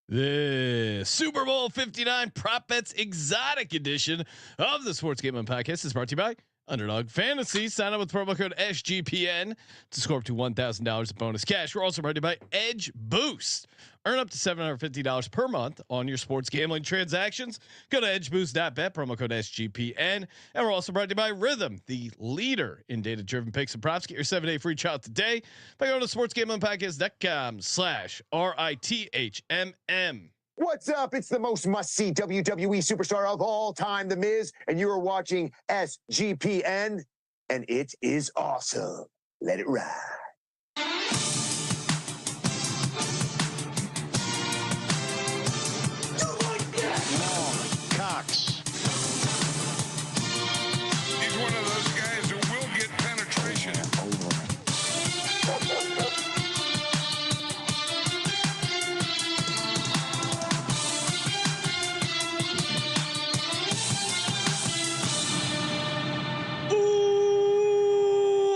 The Super Bowl 59 Prop Bets Exotic Edition of the Sports Gambling Podcast is brought to you by Underdog Fantasy. Sign up with promo code SGPN to score up to $1,000 of bonus cash. We're also brought to you by Edge Boost. Earn up to $750 per month on your sports gambling transactions. Go to edgeboost.bet, promo code SGPN. And we're also brought to you by Rhythm, the leader in data-driven picks and props. Get your 7-day free trial today by going to sportsgamblingpodcast.com/RITHMM. What's up? It's the most must-see WWE superstar of all time, The Miz, and you are watching SGPN, and it is awesome. Let it ride. Cox. He's one of those guys who will get penetration.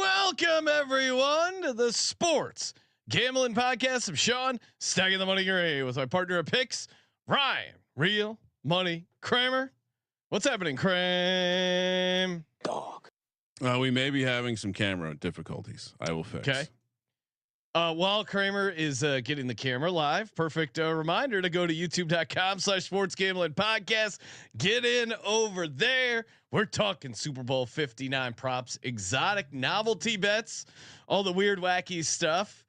Welcome everyone to the Sports Gambling Podcast. I'm Sean, stacking the money gray with my partner of picks, Ryan, Real Money Kramer. What's happening, Kramer? Dog. We may be having some camera difficulties. I will fix. Okay. While Kramer is getting the camera live, perfect reminder to go to youtube.com/sports gambling podcast. Get in over there. We're talking Super Bowl 59 props, exotic novelty bets, all the weird, wacky stuff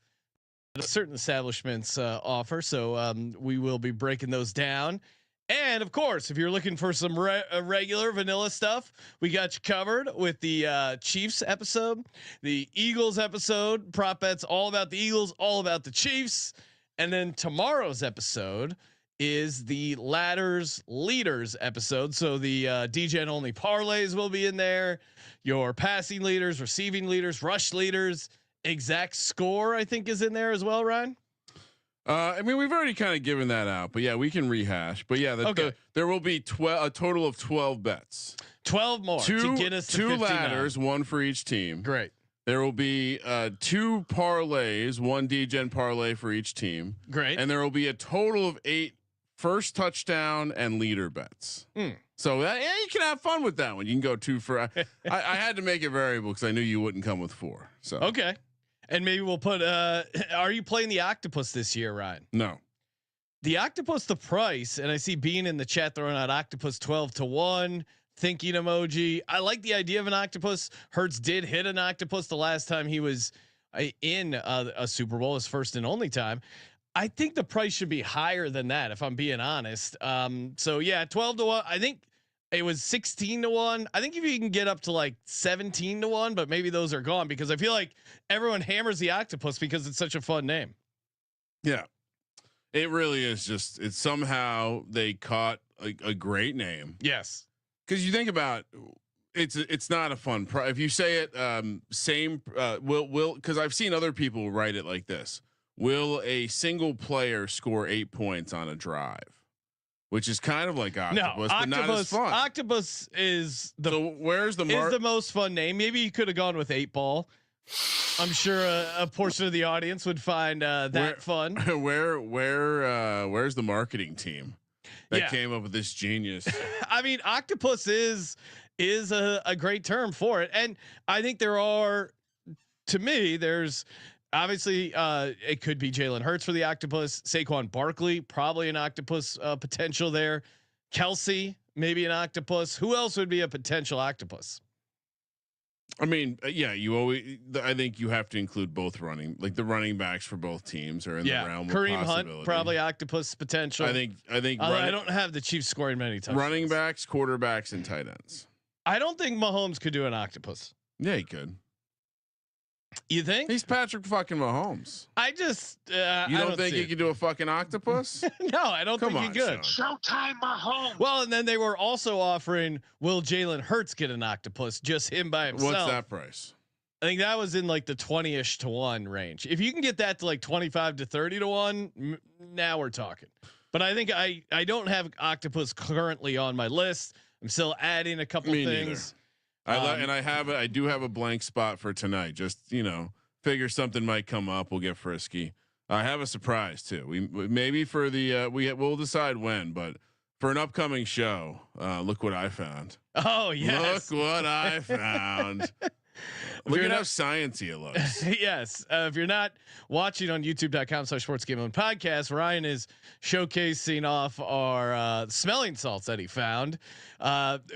that certain establishments offer. So we will be breaking those down. And of course, if you're looking for some regular vanilla stuff, we got you covered with the Chiefs episode, the Eagles episode, prop bets all about the Eagles, all about the Chiefs. And then tomorrow's episode is the ladders leaders episode. So the DGen only parlays will be in there. Your passing leaders, receiving leaders, rush leaders, exact score, I think is in there as well, Ryan. I mean, we've already kind of given that out, but yeah, we can rehash. But yeah, there will be a total of 12 bets, 12 more to get us to two 59. ladders, one for each team. Great. There will be 2 parlays, one DGen parlay for each team. Great. And there will be a total of 8 first touchdown and leader bets. So yeah, you can have fun with that one. You can go 2 for. I had to make it variable because I knew you wouldn't come with 4. So okay. And maybe we'll put. Are you playing the Octopus this year, Ryan? No. The Octopus, the price, and I see Bean in the chat throwing out Octopus 12-1. Thinking emoji. I like the idea of an octopus. Hurts did hit an octopus the last time he was in a Super Bowl, his first and only time. I think the price should be higher than that, if I'm being honest. So yeah, 12-1. I think it was 16-1. I think if you can get up to like 17-1, but maybe those are gone because I feel like everyone hammers the octopus because it's such a fun name. Yeah, it really is. Just it's somehow they caught a great name. Yes, because you think about it's not a fun. If you say it will because I've seen other people write it like this. Will a single player score 8 points on a drive? Which is kind of like octopus, but not as fun. Octopus is the where's the is the most fun name. Maybe you could have gone with 8 Ball. I'm sure a portion of the audience would find that fun. Where's the marketing team that came up with this genius? I mean, octopus is a great term for it, and I think there are. To me, there's. Obviously, it could be Jalen Hurts for the octopus. Saquon Barkley, probably an octopus potential there. Kelsey, maybe an octopus. Who else would be a potential octopus? I mean, yeah, you always. I think you have to include both the running backs for both teams are in the realm of Kareem possibility. Hunt, probably octopus potential. I think. I don't have the Chiefs scoring many touchdowns. Running backs, quarterbacks, and tight ends. I don't think Mahomes could do an octopus. Yeah, he could. You think he's Patrick fucking Mahomes? I just you don't think he could do a fucking octopus? No, I don't think he could. Showtime Mahomes. Well, and then they were also offering, will Jalen Hurts get an octopus? Just him by himself. What's that price? I think that was in like the 20ish to 1 range. If you can get that to like 25 to 30 to 1, now we're talking. But I think I don't have octopus currently on my list. I'm still adding a couple things. I do have a blank spot for tonight. Just figure something might come up. We'll get frisky. I have a surprise too. We maybe for the we'll decide when, but for an upcoming show, look what I found. Oh yes, look what I found. Look at how sciencey it looks. Yes. If you're not watching on youtube.com/sportsgambling podcast, Ryan is showcasing off our smelling salts that he found,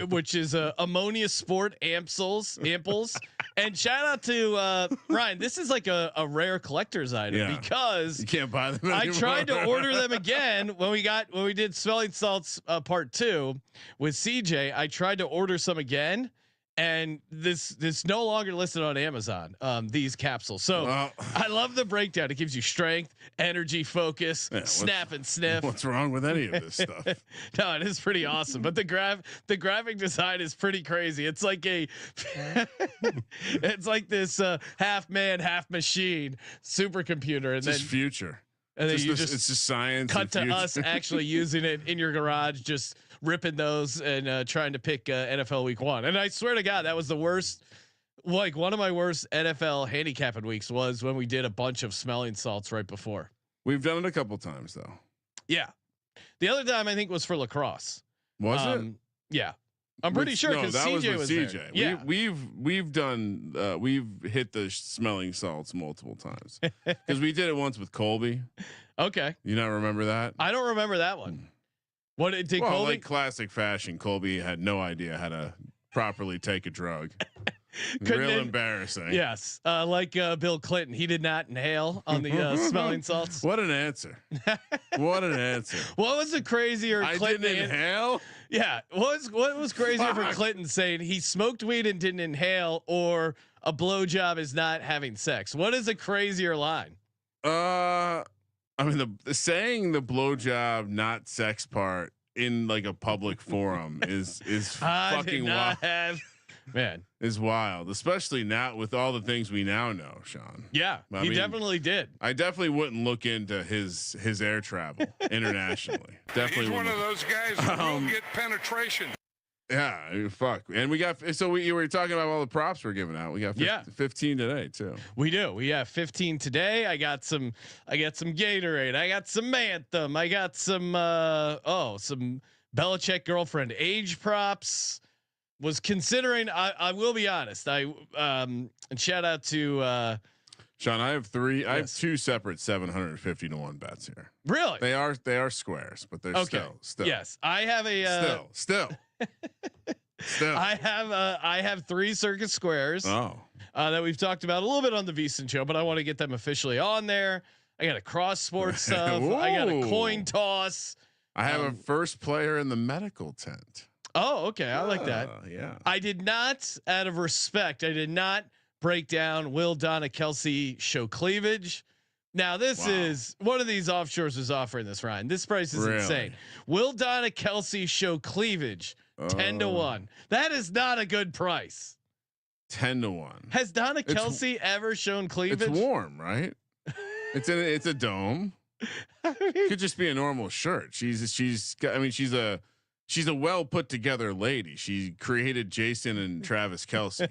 which is ammonia sport amples. And shout out to Ryan. This is like a rare collector's item because you can't buy them anymore. I tried to order them again when we did smelling salts part 2 with CJ. I tried to order some again. And this no longer listed on Amazon. These capsules. So I love the breakdown. It gives you strength, energy, focus, snap and sniff. What's wrong with any of this stuff? No, it is pretty awesome. But the graphic design is pretty crazy. It's like it's like this half man, half machine supercomputer, and it's then just future. And then it's just science. Cut to us actually using it in your garage, just ripping those and trying to pick NFL Week 1. And I swear to God, that was the worst. Like one of my worst NFL handicapping weeks was when we did a bunch of smelling salts right before. We've done it a couple times though. Yeah, the other time I think was for lacrosse. Was it? Yeah, I'm pretty sure because CJ was CJ. there. Yeah, we've done we've hit the smelling salts multiple times because we did it once with Colby. Okay, you not remember that? I don't remember that one. What did Colby? Like classic fashion, Colby had no idea how to properly take a drug. Real embarrassing. Yes, like Bill Clinton, he did not inhale on the smelling salts. What an answer! What an answer! What was the crazier? I Clinton didn't inhale. Yeah, what was crazier for Clinton saying he smoked weed and didn't inhale, or a blowjob is not having sex? What is a crazier line? I mean, the saying the blowjob not sex part in like a public forum is fucking wild. Man, is wild, especially now with all the things we now know, Sean. Yeah, he definitely did. I definitely wouldn't look into his air travel internationally. Definitely, he's one of those guys who will get penetration. Yeah, fuck. And we got you were talking about all the props we're giving out. We got 15 today too. We do. We have 15 today. I got some Gatorade. I got some Anthem. I got some some Belichick girlfriend age props. Was considering. I will be honest. And shout out to Sean. I have three. Yes. I have two separate 750 to 1 bets here. Really? They are squares, but they're still. Yes, I have a still. I have 3 circus squares. That we've talked about a little bit on the VSiN show, but I want to get them officially on there. I got a cross sports stuff. I got a coin toss. I have a first player in the medical tent. Oh, okay. I like that. Yeah. I did not, out of respect, I did not break down will Donna Kelsey show cleavage. Now this is one of these offshores is offering this, Ryan. This price is insane. Will Donna Kelsey show cleavage? 10 to 1. That is not a good price. 10 to 1. Has Donna Kelsey ever shown cleavage? It's warm, right? It's a dome. Could just be a normal shirt. She's a well put together lady. She created Jason and Travis Kelsey.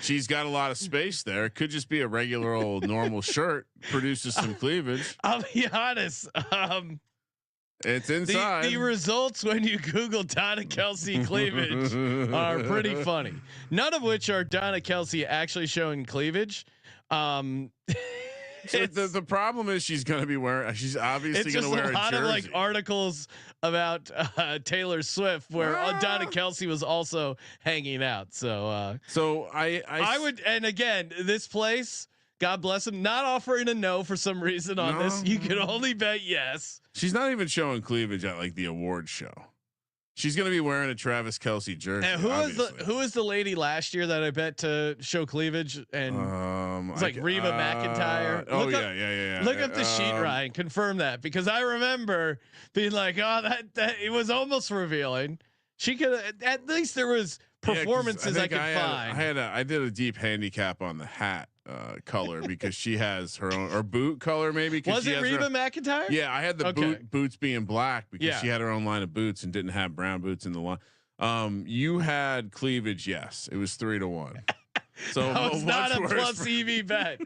She's got a lot of space there. It could just be a regular old normal shirt. Produces some cleavage. I'll be honest. It's inside. The results when you Google Donna Kelsey cleavage are pretty funny. None of which are Donna Kelsey actually showing cleavage. So the problem is she's going to be wearing. She's obviously going to wear a jersey. It's just a lot of like articles about Taylor Swift where Donna Kelsey was also hanging out. So I would, and again, this place, God bless him, not offering a no for some reason on this. You can only bet yes. She's not even showing cleavage at like the award show. She's going to be wearing a Travis Kelsey jersey. And who is the lady last year that I bet to show cleavage? And it's like Reba McEntire. Yeah. Look up the sheet, Ryan. Confirm that, because I remember being like, oh, that it was almost revealing. She could at least there was performances I could find. I did a deep handicap on the hat color because she has her own, or boot color maybe. Was it Reba McEntire? Yeah, I had the boots being black because she had her own line of boots and didn't have brown boots in the line. You had cleavage, yes. It was 3 to 1. So No, it's not a worse plus EV bet.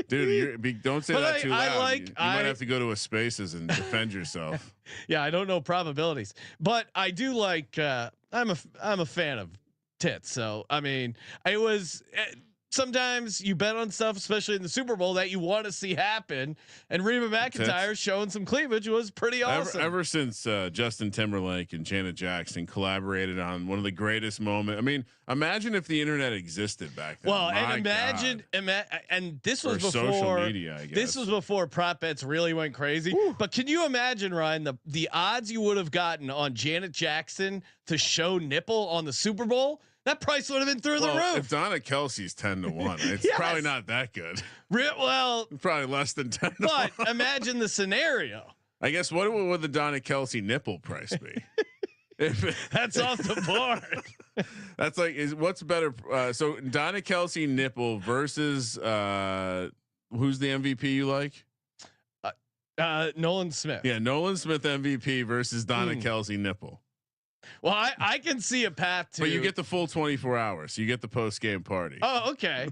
dude. Don't say But that too loud. You might I- have to go to a Spaces and defend yourself. Yeah, I don't know probabilities, but I do like. I'm a fan of tits. So I mean, it was. Sometimes you bet on stuff, especially in the Super Bowl, that you want to see happen. And Reba McEntire showing some cleavage was pretty awesome. Ever since Justin Timberlake and Janet Jackson collaborated on one of the greatest moments. I mean, imagine if the internet existed back then. Well, and imagine, and this was Or before social media, I guess. This was before prop bets really went crazy. Woo. But can you imagine, Ryan, the odds you would have gotten on Janet Jackson to show nipple on the Super Bowl? That price would have been through the roof. If Donna Kelsey's 10-1, it's Yes. probably not that good. Well, Probably less than 10. but imagine the scenario. I guess what would the Donna Kelsey nipple price be? That's off the board. That's like what's better? So Donna Kelsey nipple versus who's the MVP you like? Nolan Smith. Yeah, Nolan Smith MVP versus Donna Kelsey nipple. Well, I can see a path to. But you get the full 24 hours. You get the post game party. Oh, okay.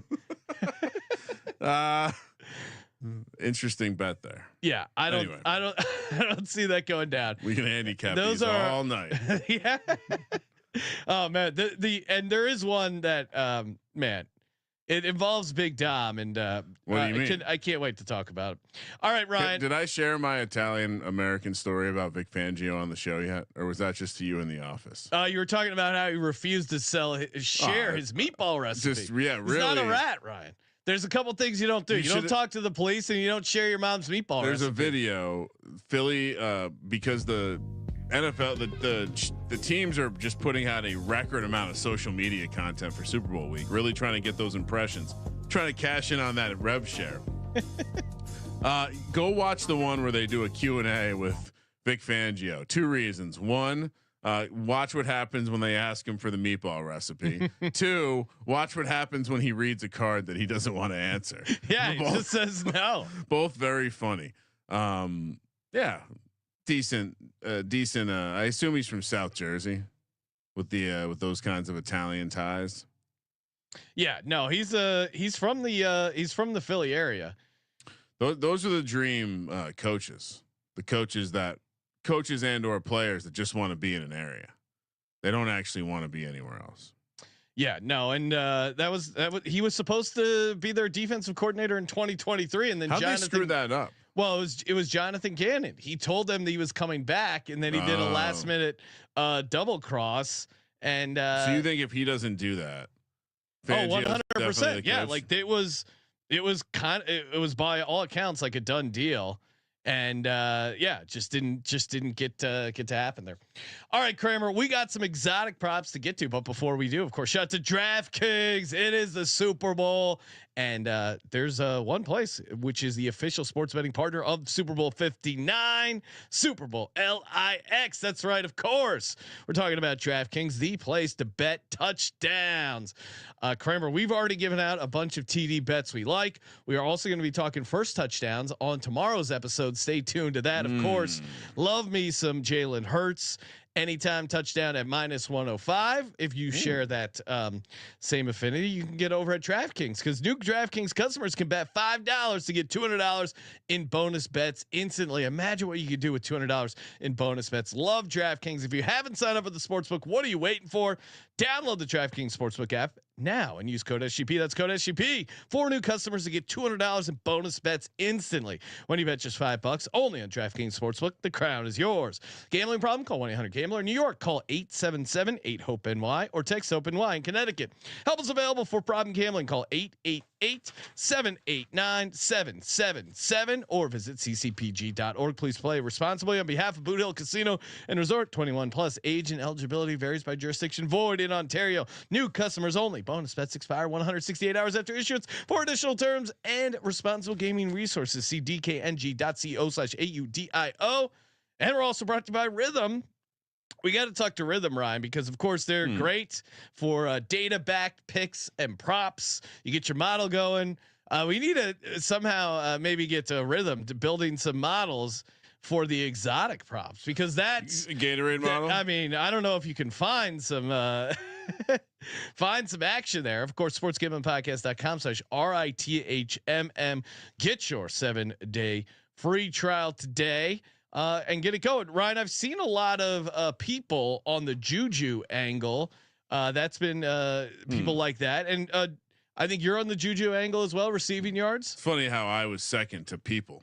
Interesting bet there. Yeah, I don't see that going down. We can handicap Those these are all night. Yeah. Oh man, and there is one that man, it involves Big Dom, and What do you mean? I can't wait to talk about it. All right, Ryan. Did I share my Italian American story about Vic Fangio on the show yet, or was that just to you in the office? You were talking about how he refused to share his meatball recipe. Just really. He's not a rat, Ryan. There's a couple things you don't do. You don't talk to the police, and you don't share your mom's meatball. There's recipe. a video, Philly, because the NFL, the teams are just putting out a record amount of social media content for Super Bowl week, really trying to get those impressions, trying to cash in on that rev share. Go watch the one where they do a Q&A with Vic Fangio. 2 reasons. 1, watch what happens when they ask him for the meatball recipe. 2, watch what happens when he reads a card that he doesn't want to answer. Yeah, he just says no. Both very funny. Yeah, decent. I assume he's from South Jersey, with those kinds of Italian ties. Yeah, no, he's from the Philly area. Those are the dream coaches. The coaches and or players that just want to be in an area. They don't actually want to be anywhere else. Yeah, no, and he was supposed to be their defensive coordinator in 2023, and then How'd they screw that up? Well, it was Jonathan Gannon. He told them that he was coming back, and then he did a last minute double cross. And so you think if he doesn't do that, 100%. Yeah, like it was by all accounts like a done deal. And just didn't get to happen there. All right, Kramer, we got some exotic props to get to, but before we do, of course, shout out to DraftKings. It is the Super Bowl, and there's one place which is the official sports betting partner of Super Bowl 59, Super Bowl LIX. That's right, of course. We're talking about DraftKings, the place to bet touchdowns. Kramer, we've already given out a bunch of TD bets we like. We are also going to be talking first touchdowns on tomorrow's episode. Stay tuned to that, of course. Love me some Jalen Hurts. Anytime touchdown at -105. If you share that same affinity, you can get over at DraftKings, because new DraftKings customers can bet $5 to get $200 in bonus bets instantly. Imagine what you could do with $200 in bonus bets. Love DraftKings. If you haven't signed up with the sportsbook, what are you waiting for? Download the DraftKings Sportsbook app now and use code SGP. That's code SGP for new customers to get $200 in bonus bets instantly when you bet just $5 only on DraftKings Sportsbook. The crown is yours. Gambling problem? Call 1-800-GAMBLER. New York, call 877-8-HOPE-NY or text HOPE-NY in Connecticut. Help is available for problem gambling. Call 888-789-777 or visit ccpg.org. Please play responsibly on behalf of Boot Hill Casino and Resort. 21 plus. Age and eligibility varies by jurisdiction. Void in Ontario. New customers only. Bonus bets expire 168 hours after issuance. For additional terms and responsible gaming resources, see dkng.co/audio. And we're also brought to you by Rhythm. We got to talk to Rhythm, Ryan, because of course they're great for data backed picks and props. You get your model going. We need to somehow maybe get to Rhythm to building some models for the exotic props, because that's Gatorade model. I mean, I don't know if you can find some Find some action there. Of course, sportsgamblingpodcast.com/RITHMM. Get your 7-day free trial today and get it going. Ryan, I've seen a lot of people on the Juju angle. That's been people like that. And I think you're on the Juju angle as well, receiving yards. It's funny how I was second to people.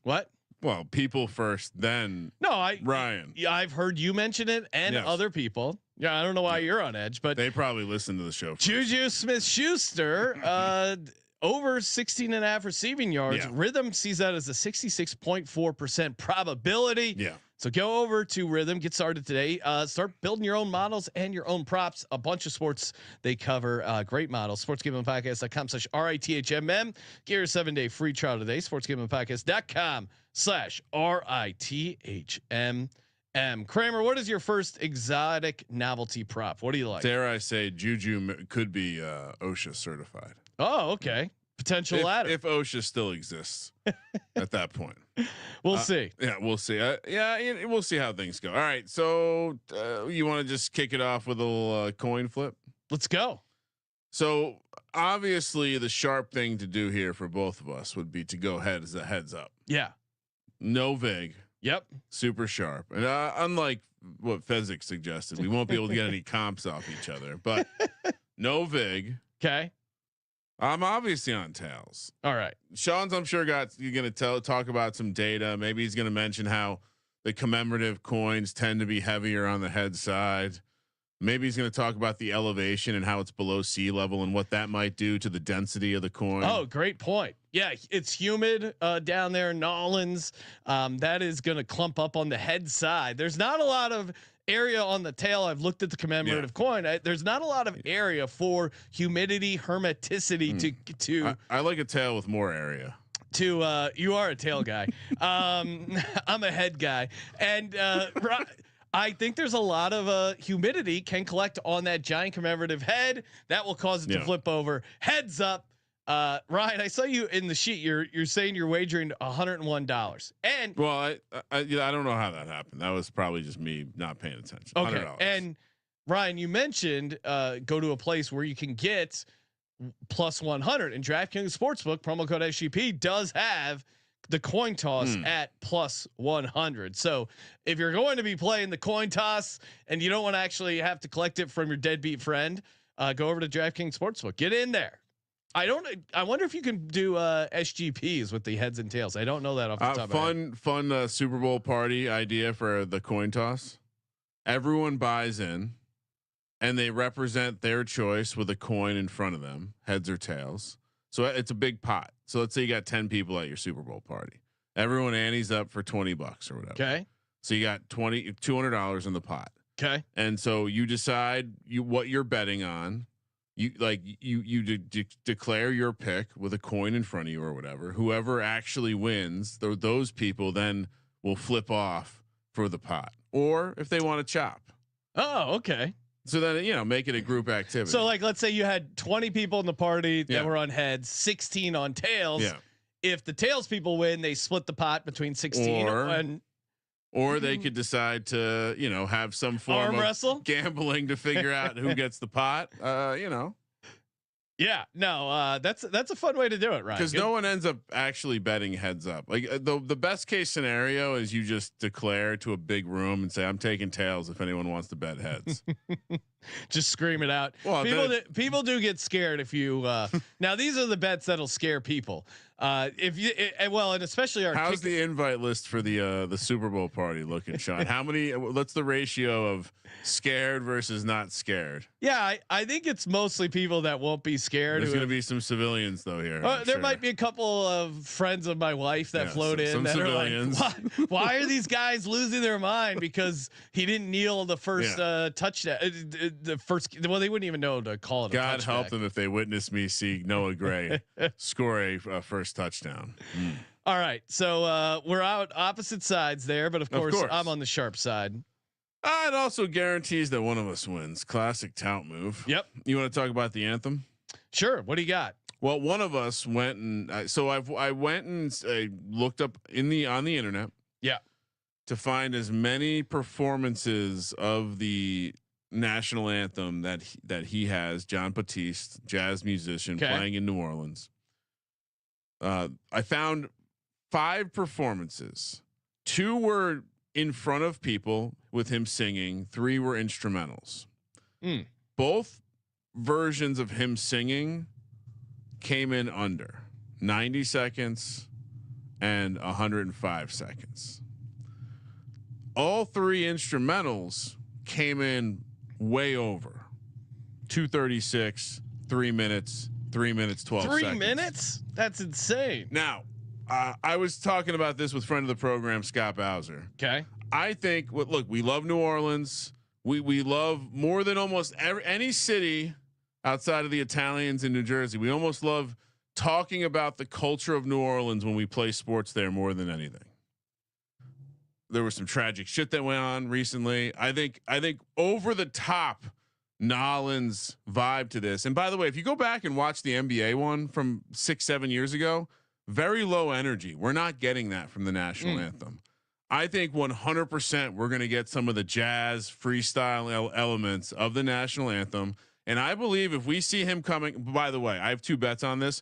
What? Well, people first, then Ryan. Yeah, I've heard you mention it and other people. Yeah, I don't know why you're on edge, but they probably listen to the show. Juju Smith-Schuster, over 16.5 receiving yards. Yeah. Rhythm sees that as a 66.4% probability. Yeah. So go over to Rhythm, get started today. Start building your own models and your own props. A bunch of sports they cover. Great models. sportsgamblingpodcast.com/RITHMM. Get your 7-day free trial today. sportsgamblingpodcast.com/RITHMM. Kramer, what is your first exotic novelty prop? What do you like? Dare I say Juju could be OSHA certified. Oh, okay. Potential ladder. If OSHA still exists at that point. We'll see. Yeah, we'll see. We'll see how things go. All right. So you want to just kick it off with a little coin flip? Let's go. So obviously the sharp thing to do here for both of us would be to go heads up. Yeah. No vig. Yep. Super sharp. And unlike what Fezzik suggested, we won't be able to get any comps off each other, but no vig. Okay. I'm obviously on tails. All right. Sean's, I'm sure you're going to talk about some data. Maybe he's going to mention how the commemorative coins tend to be heavier on the head side. Maybe he's going to talk about the elevation and how it's below sea level and what that might do to the density of the coin. Oh, great point. Yeah, it's humid down there in Nolans. That is going to clump up on the head side. There's not a lot of area on the tail. I've looked at the commemorative coin. There's not a lot of area for humidity, hermeticity to. I like a tail with more area. You are a tail guy. I'm a head guy, and I think there's a lot of humidity can collect on that giant commemorative head that will cause it to flip over. Heads up. Ryan, I saw you in the sheet. You're saying you're wagering $101. And well, I don't know how that happened. That was probably just me not paying attention. Okay. $100. And Ryan, you mentioned go to a place where you can get plus 100, and DraftKings Sportsbook promo code SGP does have the coin toss at plus 100. So if you're going to be playing the coin toss and you don't want to actually have to collect it from your deadbeat friend, go over to DraftKings Sportsbook. Get in there. I wonder if you can do SGPs with the heads and tails. I don't know that off the top of my head. Fun Super Bowl party idea for the coin toss. Everyone buys in and they represent their choice with a coin in front of them, heads or tails. So it's a big pot. So let's say you got 10 people at your Super Bowl party. Everyone antes up for $20 or whatever. Okay. So you got $200 in the pot. Okay. And so you decide what you're betting on. You declare your pick with a coin in front of you or whatever. Whoever actually wins, those people then will flip off for the pot, or if they want to chop. Oh, okay. So then make it a group activity. So like, let's say you had 20 people in the party that were on heads, 16 on tails. Yeah. If the tails people win, they split the pot between 16 or they could decide to, have some form of wrestle gambling to figure out who gets the pot. Yeah, no, that's a fun way to do it, right? Because no one ends up actually betting heads up. Like the best case scenario is you just declare to a big room and say, "I'm taking tails if anyone wants to bet heads." Just scream it out. Well, people do get scared if you. Now these are the bets that'll scare people. If you and especially our. How's the invite list for the Super Bowl party looking, Sean? How many? What's the ratio of scared versus not scared? Yeah, I think it's mostly people that won't be scared. There's going to be some civilians though here. There might be a couple of friends of my wife that float in. Some that civilians. Are like, why are these guys losing their mind because he didn't kneel the first touchdown? The first, well, they wouldn't even know to call it. God help them if they witness me see Noah Gray score a first touchdown. All right, so we're out opposite sides there, but of course I'm on the sharp side. It also guarantees that one of us wins. Classic tout move. Yep. You want to talk about the anthem? Sure. What do you got? Well, one of us went and I went and looked up on the internet. Yeah. To find as many performances of the national anthem that he has, John Batiste, jazz musician playing in New Orleans. I found 5 performances. 2 were in front of people with him singing. 3 were instrumentals. Both versions of him singing came in under 90 seconds and 105 seconds. All 3 instrumentals came in way over 236, 3 minutes, 3 minutes, 12 3 seconds. minutes? That's insane. Now, I was talking about this with friend of the program, Scott Bowser. Okay. I think look, we love New Orleans. We love more than almost any city outside of the Italians in New Jersey. We almost love talking about the culture of New Orleans when we play sports there more than anything. There was some tragic shit that went on recently. I think over the top Nolans vibe to this. And by the way, if you go back and watch the NBA one from 6-7 years ago, very low energy. We're not getting that from the national anthem. I think 100% we're going to get some of the jazz freestyle elements of the national anthem. And I believe if we see him coming, by the way, I have 2 bets on this.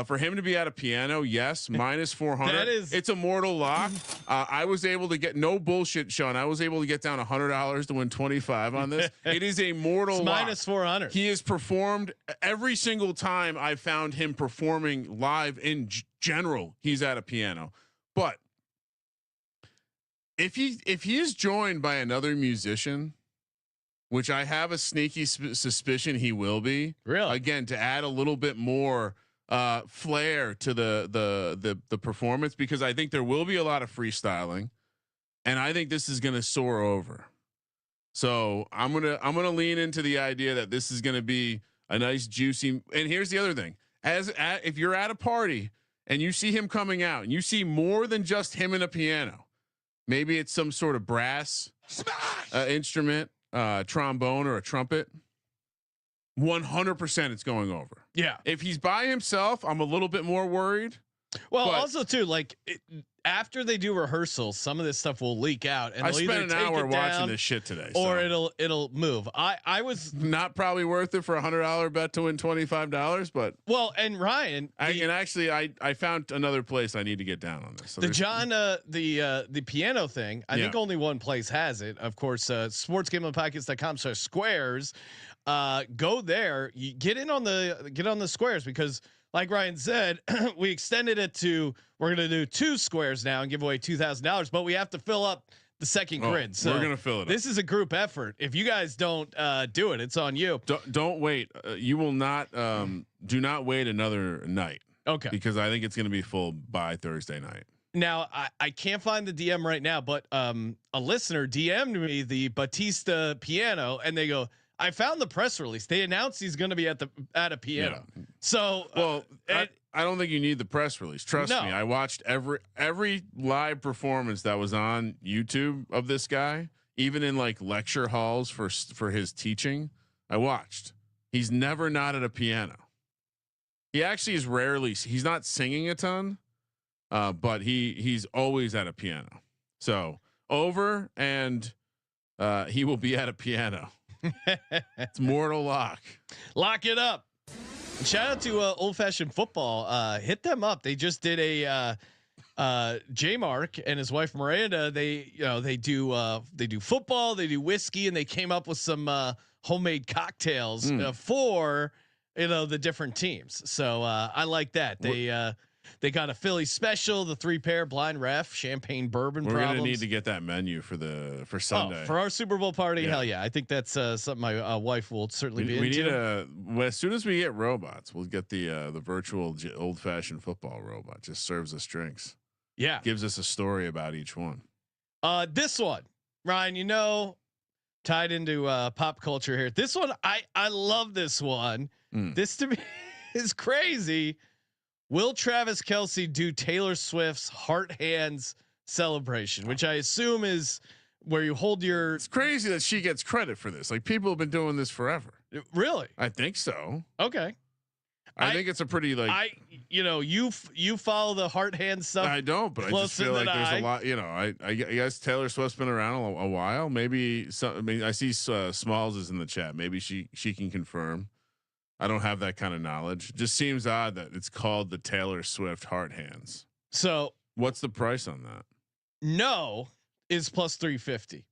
For him to be at a piano, yes, minus 400. It's a mortal lock. I was able to get no bullshit, Sean. I was able to get down $100 to win 25 on this. It is a mortal lock. Minus 400. He has performed every single time I found him performing live in general. He's at a piano, but if he is joined by another musician, which I have a sneaky suspicion he will be, really, again to add a little bit more flair to the performance, because I think there will be a lot of freestyling, and I think this is going to soar over. So I'm gonna lean into the idea that this is going to be a nice juicy. And here's the other thing: if you're at a party and you see him coming out, and you see more than just him and a piano, maybe it's some sort of brass instrument, trombone or a trumpet. 100% it's going over. Yeah. If he's by himself, I'm a little bit more worried. Well, also too, like after they do rehearsals, some of this stuff will leak out, and I spent an hour watching this shit today, or it'll move. I was not probably worth it for $100 bet to win $25, but and Ryan, I found another place I need to get down on this. So the piano thing. I think only one place has it. Of course, sportsgamblingpockets.com/squares. Go there. You get on the squares, because like Ryan said, we extended it to, we're going to do 2 squares now and give away $2,000, but we have to fill up the second grid. So we're going to fill it. This is a group effort. If you guys don't do it, it's on you. Don't wait. You will not. Do not wait another night. Okay. Because I think it's going to be full by Thursday night. Now I can't find the DM right now, but a listener DM'd me the Batista piano, and they go, I found the press release. They announced he's going to be at a piano. Yeah. So, I don't think you need the press release. Trust me. I watched every live performance that was on YouTube of this guy, even in like lecture halls for his teaching. I watched. He's never not at a piano. He actually is rarely. He's not singing a ton, but he's always at a piano. So over, and he will be at a piano. It's mortal lock. Lock it up. And shout out to Old Fashioned Football. Hit them up. They just did a J Mark and his wife Miranda. They do football, they do whiskey, and they came up with some homemade cocktails for the different teams. So I like that. They got a Philly special, the 3-pair blind ref, champagne bourbon. We're gonna need to get that menu for Sunday for our Super Bowl party. Yeah. Hell yeah, I think that's something my wife will certainly be into. We need as soon as we get robots, we'll get the virtual Old Fashioned Football robot. Just serves us drinks. Yeah, gives us a story about each one. This one, Ryan, tied into pop culture here. This one, I love this one. This to me is crazy. Will Travis Kelce do Taylor Swift's Heart Hands celebration, which I assume is where you hold your. It's crazy that she gets credit for this. Like, people have been doing this forever. Really? I think so. Okay. I think it's a pretty like you follow the heart hand stuff. I don't, but I just feel like there's a lot. I guess Taylor Swift's been around a while. Maybe some. I mean, I see Smalls is in the chat. Maybe she can confirm. I don't have that kind of knowledge. Just seems odd that it's called the Taylor Swift heart hands. So what's the price on that? No is plus 350.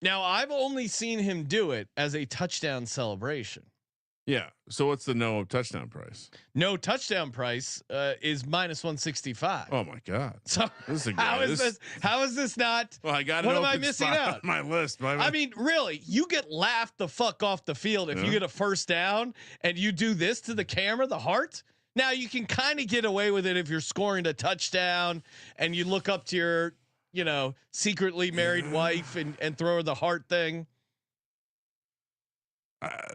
Now I've only seen him do it as a touchdown celebration. Yeah. So what's the no touchdown price? No touchdown price is minus 165. Oh my God. So this is how is this not? Well, I got. What am I missing out? On my list. I mean, really, you get laughed the fuck off the field if you get a first down and you do this to the camera, the heart. Now you can kind of get away with it if you're scoring a touchdown and you look up to your, secretly married wife and throw her the heart thing.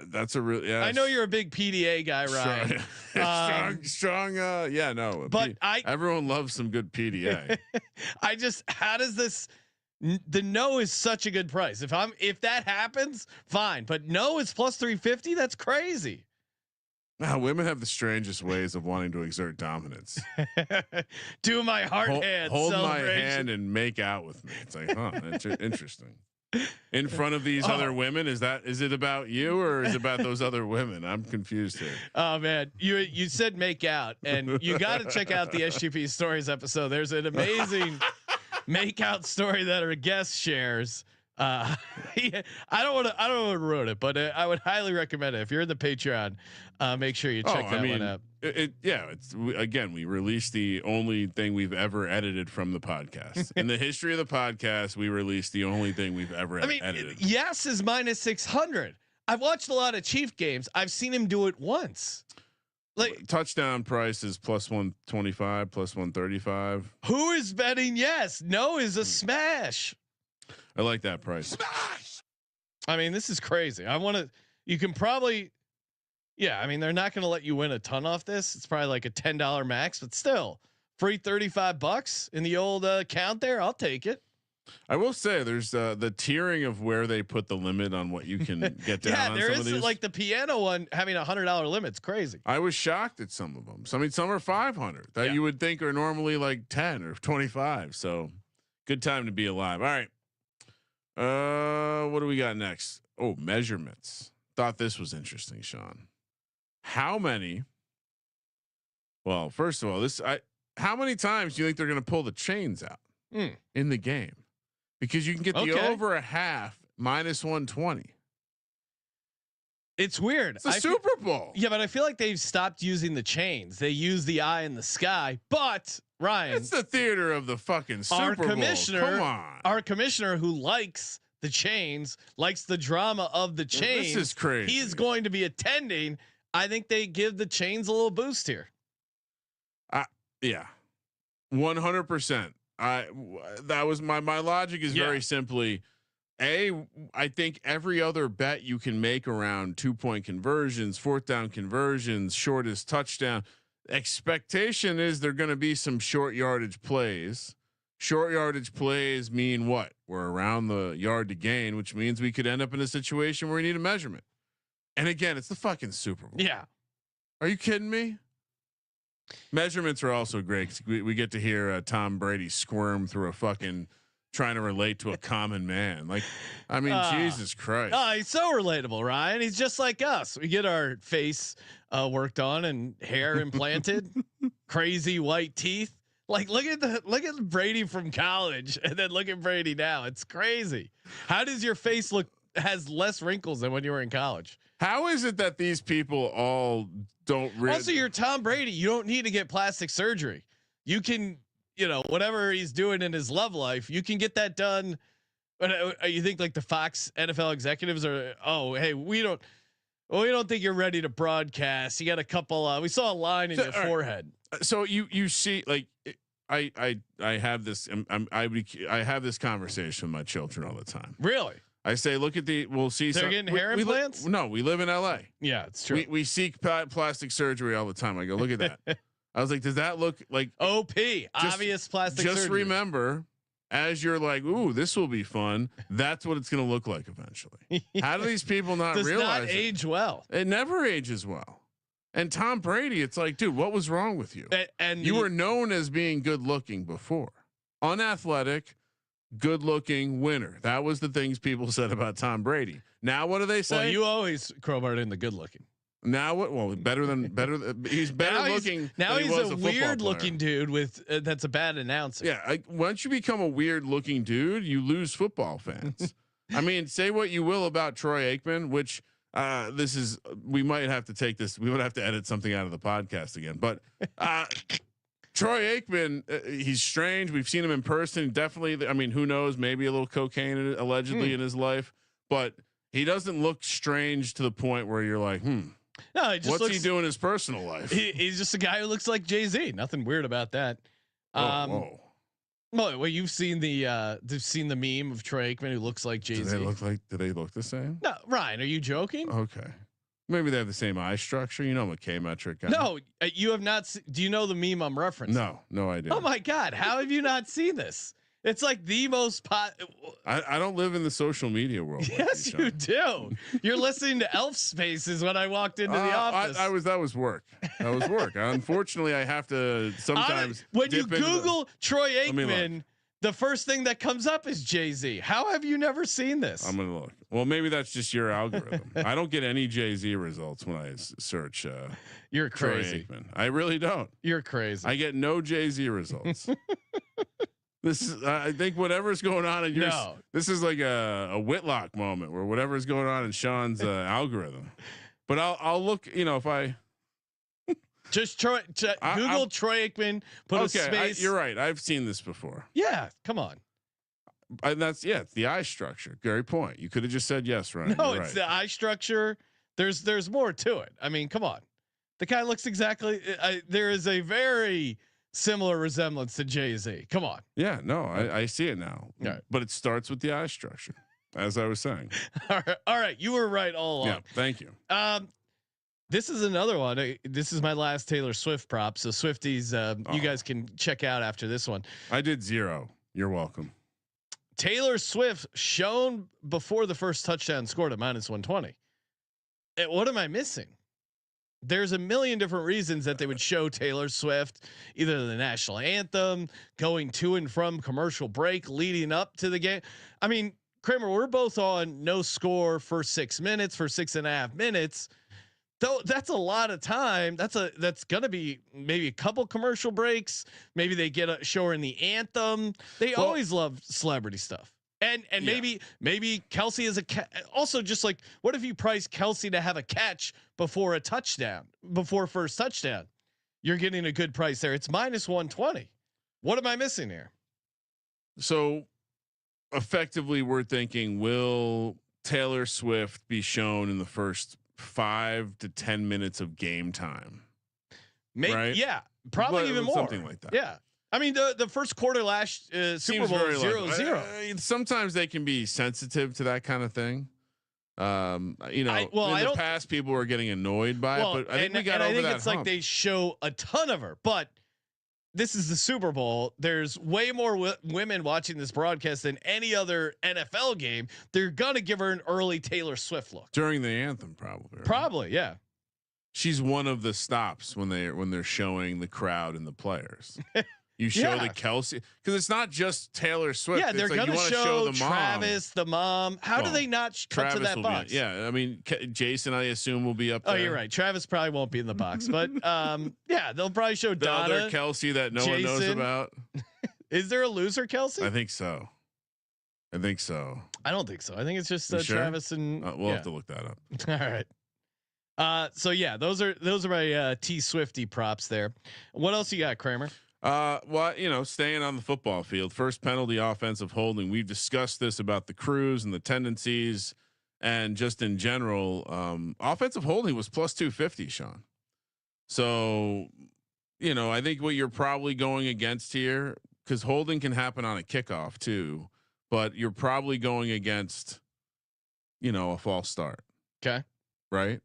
That's a real. Yeah, I know you're a big PDA guy, Ryan. strong. Yeah, no. But everyone loves some good PDA. How does this? The no is such a good price. If that happens, fine. But no is plus 350. That's crazy. Women have the strangest ways of wanting to exert dominance. Do my heart hand. Hold my hand and make out with me. It's like, interesting. In front of these other women, is it about you or is it about those other women? I'm confused here. Oh man, you said make out, and you got to check out the SGP Stories episode. There's an amazing make out story that our guest shares. I don't want to ruin it, but I would highly recommend it. If you're in the Patreon, make sure you check that one out. We released the only thing we've ever edited from the podcast. In the history of the podcast, we released the only thing we've ever edited. Yes is minus 600. I've watched a lot of Chief games. I've seen him do it once. Like touchdown price is plus 125, plus 135. Who is betting yes? No is a smash. I like that price. Smash! I mean, this is crazy. You can probably, yeah. I mean, they're not going to let you win a ton off this. It's probably like a $10 max, but still free $35 in the old account there. I'll take it. I will say there's the tiering of where they put the limit on what you can get down. Yeah, on there some is of these. Like the piano one having $100 limit. It's crazy. I was shocked at some of them. So, I mean, some are 500 that you would think are normally like 10 or 25. So good time to be alive. All right. What do we got next? Oh, measurements. Thought this was interesting, Sean. How many? Well, first of all, how many times do you think they're going to pull the chains out in the game? Because you can get the over a half minus 120. It's weird. It's a Super Bowl. Yeah, but I feel like they've stopped using the chains. They use the eye in the sky. But Ryan, it's the theater of the fucking Super Bowl. Come on. Our commissioner who likes the chains, likes the drama of the chains. This is crazy. He is going to be attending. I think they give the chains a little boost here. Yeah, 100%. That was my logic is very simply, I think every other bet you can make around 2-point conversions, 4th down conversions, shortest touchdown, expectation is there going to be some short yardage plays. Short yardage plays mean what? We're around the yard to gain, which means we could end up in a situation where we need a measurement. And again, it's the fucking Super Bowl. Yeah. Are you kidding me? Measurements are also great. We get to hear Tom Brady squirm through a fucking trying to relate to a common man. Like, I mean, Jesus Christ. He's so relatable, Ryan. He's just like us. We get our face worked on and hair implanted, crazy white teeth. Like, look at Brady from college and then look at Brady now. It's crazy. How does your face look has less wrinkles than when you were in college? How is it that these people all don't really? Also, you're Tom Brady. You don't need to get plastic surgery. You can, whatever he's doing in his love life, you can get that done. But you think like the Fox NFL executives are, hey, we don't think you're ready to broadcast. You got a couple. We saw a line in your forehead. So you see, like, I have this. I have this conversation with my children all the time. Really? I say, look at we'll see. They're getting hair implants. We live in LA. Yeah, it's true. We seek plastic surgery all the time. I go, look at that. I was like, does that look like OP? Obvious plastic surgery. Just remember, as you're like, ooh, this will be fun. That's what it's going to look like eventually. How do these people not realize? Does not age well. It never ages well. And Tom Brady, it's like, dude, what was wrong with you? And you were known as being good looking before, unathletic, good looking, winner. That was the things people said about Tom Brady. Now what do they say? Well, you always crowbarred in the good looking. Now what? Well, better. He's better looking. Now than he's he was a weird looking dude with that's a bad announcer. Yeah, once you become a weird looking dude, you lose football fans. I mean, say what you will about Troy Aikman, which we might have to take this. We would have to edit something out of the podcast again. But Troy Aikman, he's strange. We've seen him in person. Definitely. I mean, who knows? Maybe a little cocaine allegedly in his life, but he doesn't look strange to the point where you're like, No, he just what's he doing in his personal life? He's just a guy who looks like Jay-Z. Nothing weird about that. Whoa. Well, you've seen the meme of Troy Aikman who looks like Jay-Z. Do they look the same? No, Ryan, are you joking? Okay. Maybe they have the same eye structure. You know, I'm a K-metric guy. No, you have not. Do you know the meme I'm referencing? No idea. Oh my God. How have you not seen this? It's like the most I don't live in the social media world. Yes, you do. You're listening to Elf Spaces when I walked into the office. That was work. That was work. Unfortunately, I have to sometimes. When you Google Troy Aikman, the first thing that comes up is Jay-Z. How have you never seen this? I'm gonna look. Well, maybe that's just your algorithm. I don't get any Jay-Z results when I search. You're crazy. Troy Aikman. I really don't. You're crazy. I get no Jay-Z results. This is, I think, whatever's going on in your. No. This is like a Whitlock moment where whatever's going on in Sean's Algorithm. But I'll look. You know, if I just Google Troy Aikman, put a space. You're right. I've seen this before. Yeah, come on. It's the eye structure. Great point. You could have just said yes, Ryan. No, it's the eye structure. There's more to it. I mean, come on. The guy looks exactly. There is a very similar resemblance to Jay-Z. Come on. Yeah, no, I see it now. Right. But it starts with the eye structure, as I was saying. All right. You were right all along. Yeah, thank you. This is another one. This is my last Taylor Swift prop. So Swifties, you guys can check out after this one. I did 0. You're welcome. Taylor Swift shown before the first touchdown scored at -120. What am I missing? There's a million different reasons that they would show Taylor Swift, either the national anthem, going to and from commercial break, leading up to the game. I mean, Kramer, we're both on no score for 6 minutes, for 6.5 minutes. Though that's a lot of time. That's gonna be maybe a couple commercial breaks. Maybe they get a show her in the anthem. They always love celebrity stuff. And maybe Kelsey is also just like, what if you price Kelsey to have a catch before a touchdown, before first touchdown? You're getting a good price there. It's -120. What am I missing here? So effectively we're thinking, will Taylor Swift be shown in the first 5 to 10 minutes of game time? Maybe, right? Yeah, probably even more. Something like that. Yeah. I mean, the first quarter last Super Bowl 0-0. Sometimes they can be sensitive to that kind of thing. You know, in the past, people were getting annoyed by it, but I think we got over that. It's like they show a ton of her, but this is the Super Bowl. There's way more women watching this broadcast than any other NFL game. They're gonna give her an early Taylor Swift look during the anthem, probably. Right? Probably, yeah. She's one of the stops when they're showing the crowd and the players. You show the Kelsey, because it's not just Taylor Swift. Yeah, they're going to show the Travis, the mom. How do they not cut to that box? I mean, Jason, I assume, will be up there. Oh, you're right. Travis probably won't be in the box, but yeah, they'll probably show the Donna, other Kelsey that no one knows about. Is there a loser Kelsey? I think so. I don't think so. I think it's just sure? Travis and we'll have to look that up. All right. So yeah, those are my T Swifty props there. What else you got, Kramer? Well, staying on the football field, first penalty, offensive holding. We've discussed this about the crews and the tendencies, and just in general, offensive holding was +250, Sean. So, I think what you're probably going against here, because holding can happen on a kickoff too, but you're probably going against, a false start. Okay. Right.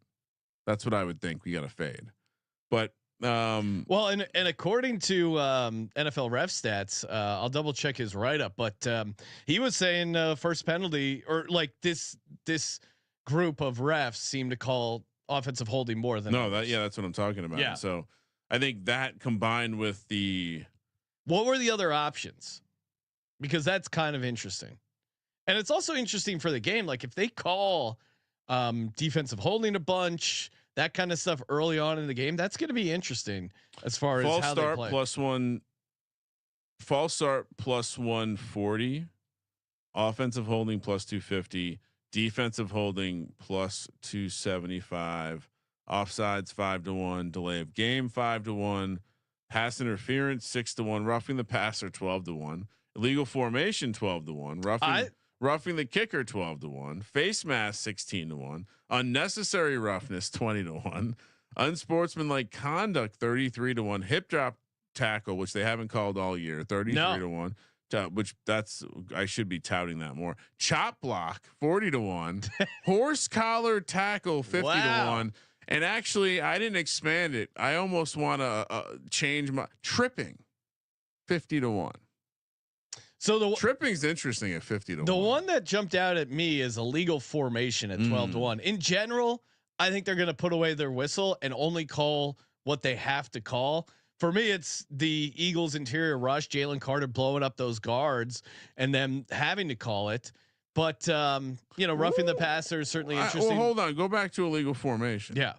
That's what I would think. We got to fade, but. Well, and according to NFL ref stats, I'll double check his write up, but he was saying first penalty, or like this group of refs seem to call offensive holding more than others. that's what I'm talking about. Yeah. So I think that combined with what were the other options? Because that's kind of interesting. And it's also interesting for the game. Like if they call defensive holding a bunch, that kind of stuff early on in the game, that's going to be interesting as far as how they play. False start plus 140, offensive holding plus 250, defensive holding plus 275, offsides 5-1, delay of game 5-1, pass interference 6-1, roughing the passer 12-1, illegal formation 12-1, roughing the kicker 12-1, face mask 16-1, unnecessary roughness 20-1, unsportsmanlike conduct 33-1, hip drop tackle, which they haven't called all year, 33-1. Which I should be touting that more. Chop block 40-1, horse collar tackle 50-1. Wow. And actually, I didn't expand it. I almost want to change my tripping 50-1. So the tripping's interesting at 50-1. The one that jumped out at me is illegal formation at 12-1. In general, I think they're going to put away their whistle and only call what they have to call. For me, it's the Eagles interior rush, Jalen Carter blowing up those guards and them having to call it. But roughing the passer is certainly interesting. Well, hold on, go back to illegal formation. Yeah,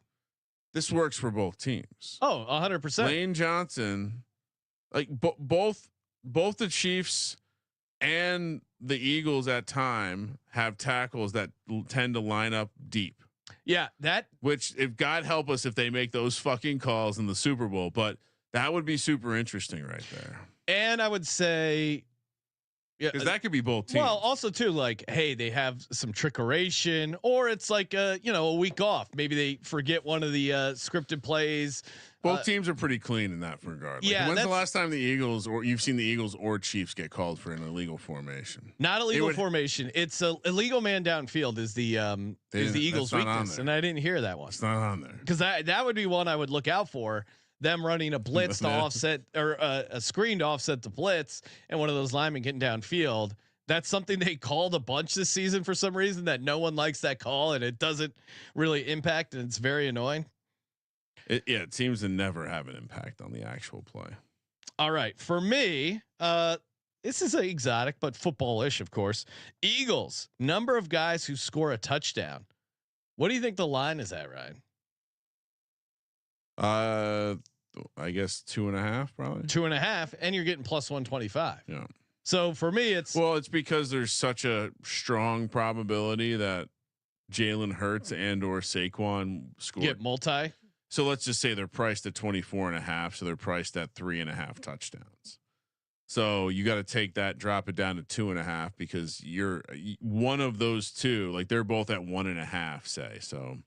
this works for both teams. Oh, 100%. Lane Johnson, like both the Chiefs and the Eagles at time have tackles that tend to line up deep. Yeah, which if God help us if they make those fucking calls in the Super Bowl, but that would be super interesting right there. And I would say, yeah, because that could be both teams. Well, also too, like, hey, they have some trickeration, or it's like a week off. Maybe they forget one of the scripted plays. Both teams are pretty clean in that regard. Like, yeah. When's the last time the Eagles or you've seen the Eagles or Chiefs get called for an illegal formation? Not illegal formation. It's a illegal man downfield is the Eagles' weakness, and I didn't hear that one. It's not on there because that would be one I would look out for. Them running a blitz to offset or a screen to offset the blitz, and one of those linemen getting downfield. That's something they called a bunch this season for some reason that no one likes that call, and it doesn't really impact, and it's very annoying. It seems to never have an impact on the actual play. All right, for me, this is exotic but football-ish, of course. Eagles, number of guys who score a touchdown. What do you think the line is at, Ryan? I guess 2.5, probably 2.5, and you're getting plus 125. Yeah. So for me, it's because there's such a strong probability that Jalen Hurts and or Saquon get multi. So let's just say they're priced at 24.5. So they're priced at 3.5 touchdowns. So you got to take that, drop it down to 2.5 because you're one of those two. Like they're both at 1.5, say. So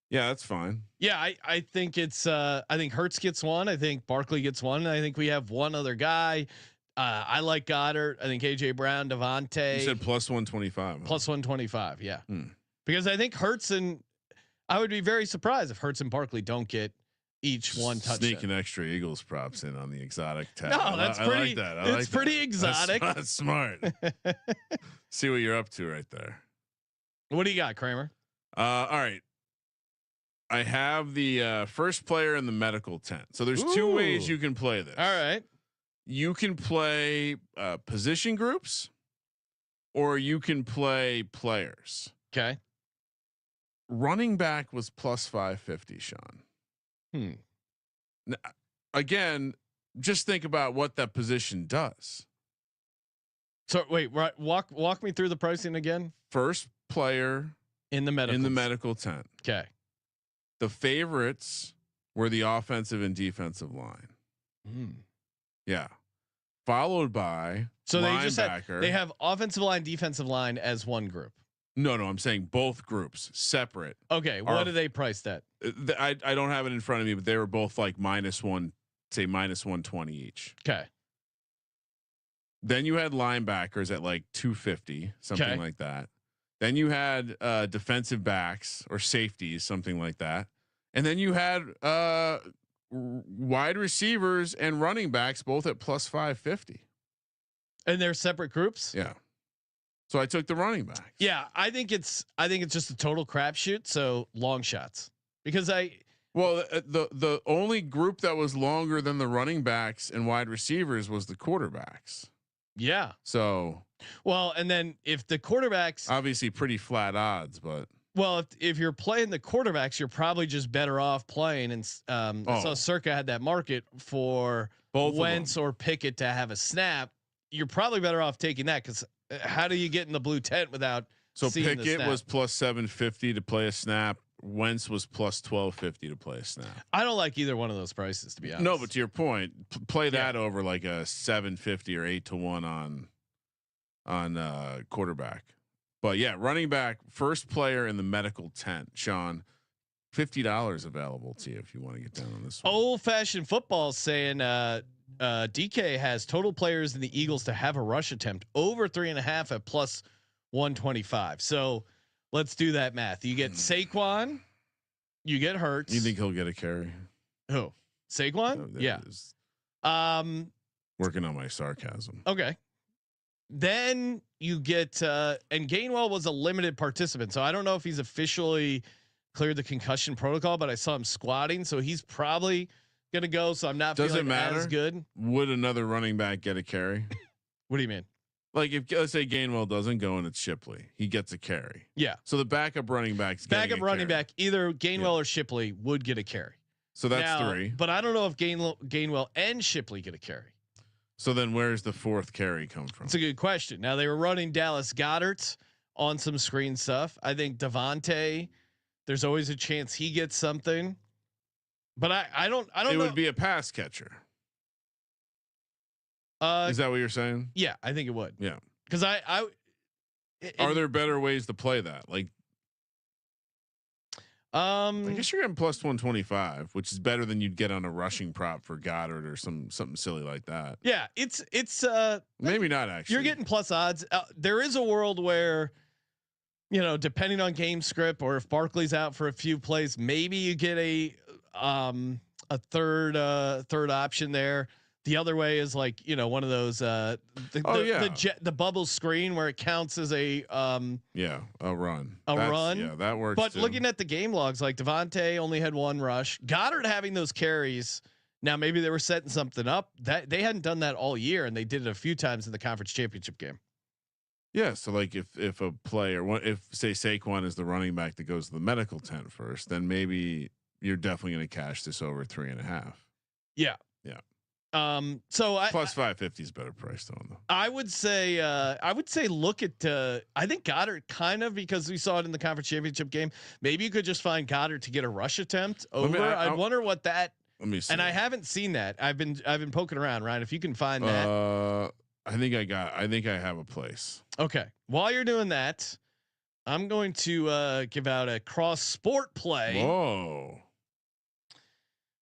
yeah, that's fine. Yeah, I think it's I think Hurts gets one. I think Barkley gets one. I think we have one other guy. I like Goddard. I think AJ Brown, Devontae. You said plus 125. Plus 125. Yeah, because I think Hurts and I would be very surprised if Hurts and Barkley don't get each one touchdown. Sneaking extra Eagles props in on the exotic tab. No, that's pretty. I like that. It's pretty exotic. That's smart. See what you're up to right there. What do you got, Kramer? All right. I have the first player in the medical tent. So there's two ways you can play this. All right. You can play position groups or you can play players. Okay. Running back was plus 550, Sean. Now, again, just think about what that position does. So wait, walk me through the pricing again. First player in the medical tent. Okay. The favorites were the offensive and defensive line. Yeah. Followed by linebacker. They have offensive line, defensive line as one group. No, I'm saying both groups separate. Okay. What do they price that? I don't have it in front of me, but they were both like minus 120 each. Okay. Then you had linebackers at like 250, something like that. Then you had defensive backs or safeties, something like that. And then you had wide receivers and running backs both at plus 550. And they're separate groups? Yeah. So I took the running backs. Yeah, I think it's just a total crapshoot. So long shots. because the only group that was longer than the running backs and wide receivers was the quarterbacks. Yeah. So well, and then if the quarterbacks, obviously pretty flat odds, but well, if you're playing the quarterbacks, you're probably just better off playing. And I saw Circa had that market for both Wentz or Pickett to have a snap. You're probably better off taking that because how do you get in the blue tent without? So seeing Pickett was plus 750 to play a snap. Wentz was plus 1250 to play a snap. I don't like either one of those prices, to be honest. No, but to your point, play that over like a 750 or 8-1 on quarterback. But yeah, running back, first player in the medical tent, Sean, $50 available to you if you want to get down on this one. Old fashioned football saying DK has total players in the Eagles to have a rush attempt over 3.5 at plus 125. So let's do that math. You get Saquon, you get Hurts. You think he'll get a carry? Who? Saquon? No, yeah. Working on my sarcasm. Okay. Then you get and Gainwell was a limited participant, so I don't know if he's officially cleared the concussion protocol, but I saw him squatting, so he's probably gonna go. So I'm not feeling as good. Would another running back get a carry? What do you mean? Like if let's say Gainwell doesn't go and it's Shipley, he gets a carry. Yeah. So the backup running back, either Gainwell or Shipley would get a carry. So that's 3. But I don't know if Gainwell and Shipley get a carry. So then where's the 4th carry come from? It's a good question. Now they were running Dallas Goedert on some screen stuff. I think Devontae, there's always a chance he gets something, but I don't know. It would be a pass catcher. Is that what you're saying? Yeah, I think it would. Yeah. Cause are there better ways to play that? Like, I guess you're getting plus 125, which is better than you'd get on a rushing prop for Goddard or something silly like that. Yeah, it's maybe not actually. You're getting plus odds. There is a world where, depending on game script or if Barkley's out for a few plays, maybe you get a third option there. The other way is like one of those the bubble screen where it counts as a run. Yeah, that works. But too. looking at the game logs, like Devontae only had 1 rush. Goddard having those carries. Now maybe they were setting something up that they hadn't done that all year, and they did it a few times in the conference championship game. Yeah, so like if a player, if say Saquon is the running back that goes to the medical tent first, then maybe you're definitely going to cash this over 3.5. Yeah. Yeah. So plus 550 is better price though. I would say look at I think Goddard kind of, because we saw it in the conference championship game. Maybe you could just find Goddard to get a rush attempt over. I wonder what that. Let me see. And I haven't seen that. I've been poking around, Ryan. If you can find that. I think I have a place. Okay. While you're doing that, I'm going to give out a cross sport play. Whoa.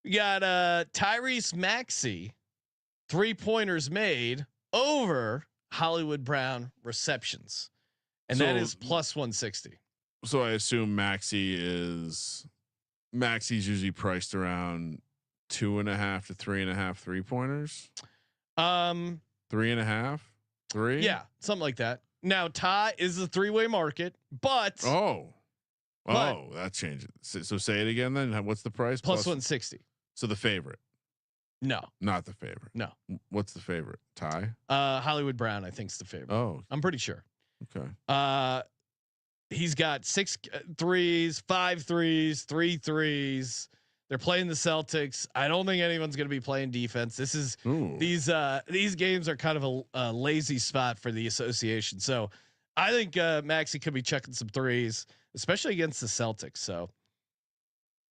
We got Tyrese Maxey 3-pointers made over Hollywood Brown receptions, and that is plus 160. So I assume Maxey's usually priced around 2.5 to 3.5 3-pointers. 3.5, 3. Yeah, something like that. Now Ty is a 3-way market, but that changes. So say it again. Then what's the price? Plus 160. So the favorite. No, not the favorite. No. What's the favorite? Ty? Hollywood Brown, I think, is the favorite. Oh, I'm pretty sure. Okay. He's got 6 threes, 5 threes, 3 threes. They're playing the Celtics. I don't think anyone's going to be playing defense. This is these games are kind of a lazy spot for the association. So I think Maxey could be checking some threes, especially against the Celtics. So.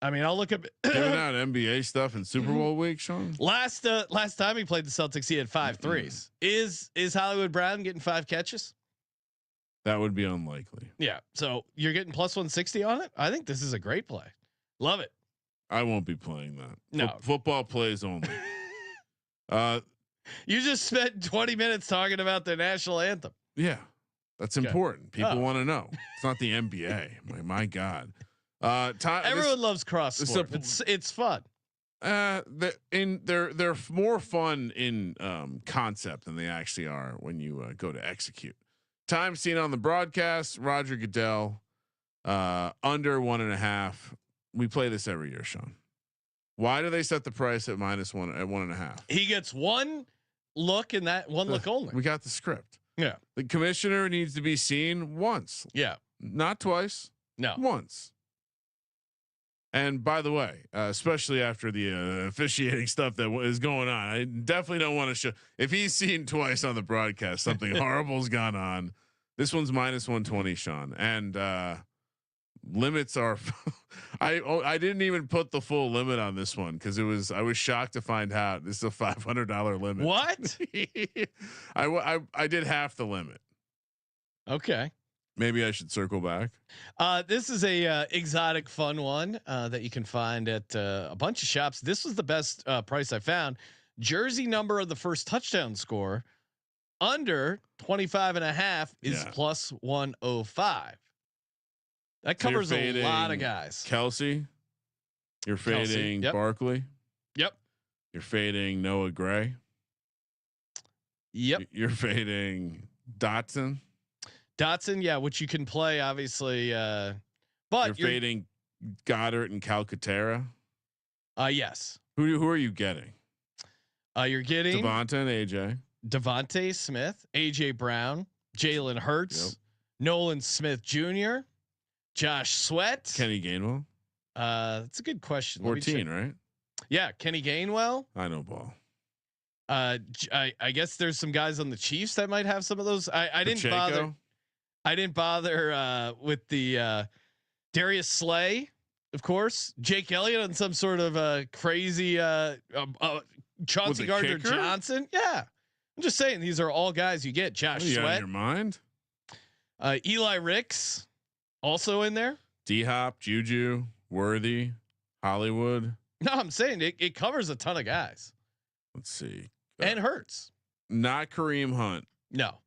I mean, I'll look up giving out NBA stuff in Super Bowl week, Sean. Last time he played the Celtics, he had 5 threes. Is Hollywood Brown getting 5 catches? That would be unlikely. Yeah. So you're getting plus 160 on it. I think this is a great play. Love it. I won't be playing that. No. Football plays only. You just spent 20 minutes talking about the national anthem. Yeah, that's important. People want to know. It's not the NBA. My God. Everyone loves cross sport. It's fun. They're more fun in concept than they actually are when you go to execute. Time seen on the broadcast: Roger Goodell under 1.5. we play this every year, Sean. Why do they set the price at -1 at 1.5? He gets one look and that one look only. We got the script. Yeah. The commissioner needs to be seen once, Yeah. not twice, No. once. And by the way, especially after the officiating stuff that is going on, I definitely don't want to show. If he's seen twice on the broadcast, something horrible's gone on. This one's -120, Sean, and limits are. I didn't even put the full limit on this one because I was shocked to find out this is a $500 limit. What? I did half the limit. Okay. Maybe I should circle back. This is a exotic fun one that you can find at a bunch of shops. This was the best price I found. Jersey number of the first touchdown score under 25.5 is +105. That covers a lot of guys. Kelsey, you're fading Yep. Barkley. Yep. You're fading Noah Gray. Yep. You're fading Dotson. Dotson, yeah, which you can play obviously, but you're fading Goddard and Calcaterra. Yes. Who are you getting? You're getting Devonta and AJ. Devontae Smith, AJ Brown, Jalen Hurts, Nolan Smith Jr., Josh Sweat, Kenny Gainwell. That's a good question. 14, right? Yeah, Kenny Gainwell. I know ball. I guess there's some guys on the Chiefs that might have some of those. I didn't bother. I didn't bother with the Darius Slay, of course. Jake Elliott on some sort of crazy Chauncey Gardner Johnson. Yeah, I'm just saying these are all guys you get. Josh Sweat. Sweat. In your mind? Eli Ricks also in there. D Hop, Juju, Worthy, Hollywood. No, I'm saying it covers a ton of guys. Let's see. And Hurts. Not Kareem Hunt. No.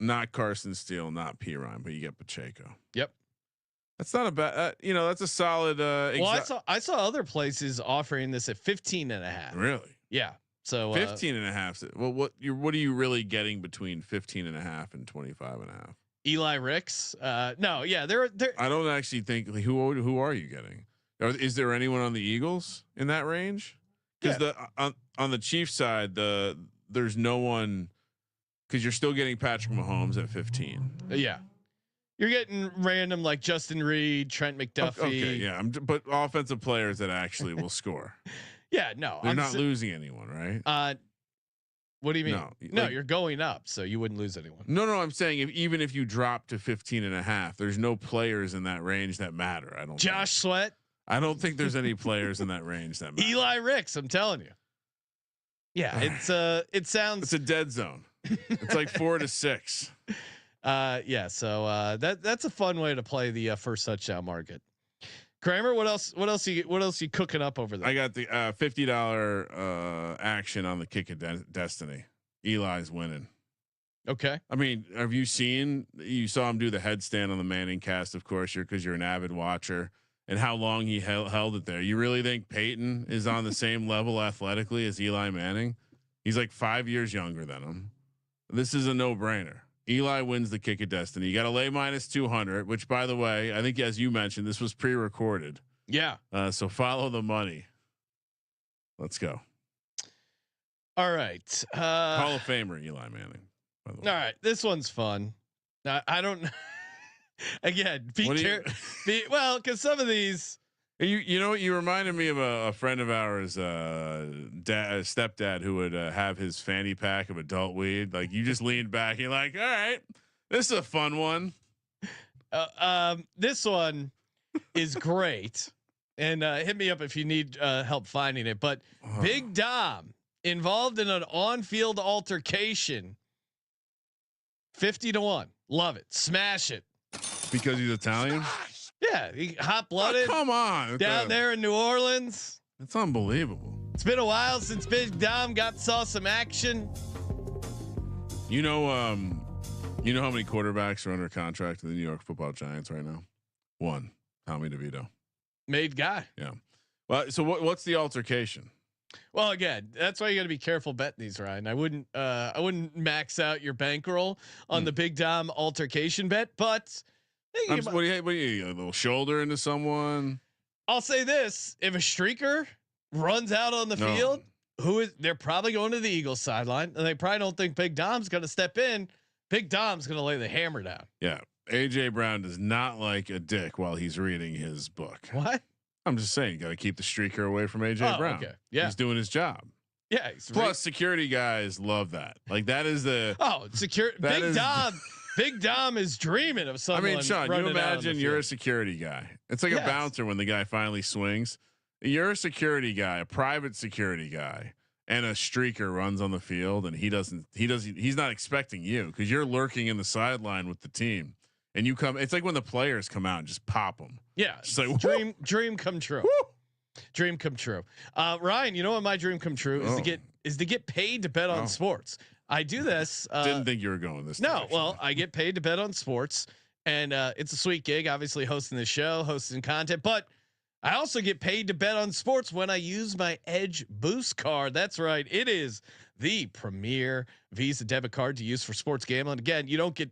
Not Carson Steele. Not P. Ryan, but you get Pacheco. Yep. That's not a bad. That's a solid. Well, I saw other places offering this at 15.5. Really? Yeah. So 15.5. Well, what are you really getting between 15.5 and 25.5? Eli Ricks. No, yeah, they're. I don't actually think who are you getting? Is there anyone on the Eagles in that range? Because on the Chiefs side, there's no one, because you're still getting Patrick Mahomes at 15. Yeah, you're getting random like Justin Reed, Trent McDuffie. Okay, yeah, but offensive players that actually will score. Yeah, no, they're not losing anyone, right? What do you mean? No, like, you're going up, so you wouldn't lose anyone. No, I'm saying even if you drop to 15.5, there's no players in that range that matter. I don't. Josh Sweat. I don't think there's any players in that range that matter. Eli Ricks, I'm telling you. Yeah, it sounds. It's a dead zone. It's like 4 to 6. Yeah, so that's a fun way to play the first touchdown market. Kramer, what else you cooking up over there? I got the $50 action on the kick of destiny. Eli's winning. Okay. I mean, you saw him do the headstand on the Manning cast, of course, because you're an avid watcher, and how long he held it there. You really think Peyton is on the same level athletically as Eli Manning? He's like 5 years younger than him. This is a no-brainer. Eli wins the kick of destiny. You got to lay -200, which, by the way, I think as you mentioned, this was pre-recorded. Yeah. So follow the money. Let's go. All right. Hall of Famer Eli Manning. By the way. All right. This one's fun. I don't. Again, well, because some of these. You know what? You reminded me of a friend of ours, stepdad, who would have his fanny pack of adult weed. Like, you just leaned back, you're like, all right, this is a fun one. This one is great, and hit me up if you need help finding it. But Big Dom involved in an on-field altercation. 50 to 1. Love it. Smash it. Because he's Italian. Yeah, he hot-blooded. Oh, come on, down there in New Orleans. It's unbelievable. It's been a while since Big Dom saw some action. You know how many quarterbacks are under contract in the New York Football Giants right now? One, Tommy DeVito. Made guy. Yeah. Well, so what's the altercation? Well, again, that's why you got to be careful betting these, Ryan. I wouldn't max out your bankroll on the Big Dom altercation bet, but what do you a little shoulder into someone? I'll say this: if a streaker runs out on the field, they're probably going to the Eagles sideline, and they probably don't think Big Dom's going to step in. Big Dom's going to lay the hammer down. Yeah, AJ Brown does not like a dick while he's reading his book. What? I'm just saying, you got to keep the streaker away from AJ Brown. Okay. Yeah, he's doing his job. Yeah. Plus, security guys love that. Like that is the Big Dom is dreaming of someone. I mean, Sean, you imagine you're a security guy. It's like a bouncer when the guy finally swings. You're a security guy, a private security guy, and a streaker runs on the field, and he's not expecting you because you're lurking in the sideline with the team, and you come. It's like when the players come out and just pop them. Yeah, it's like dream come true. Dream come true. Ryan, you know what my dream come true is to get paid to bet on sports. I do this. Didn't think you were going this. No, direction. well, I get paid to bet on sports, and it's a sweet gig. Obviously, hosting the show, hosting content, but I also get paid to bet on sports when I use my Edge Boost card. That's right, it is the premier Visa debit card to use for sports gambling. Again, you don't get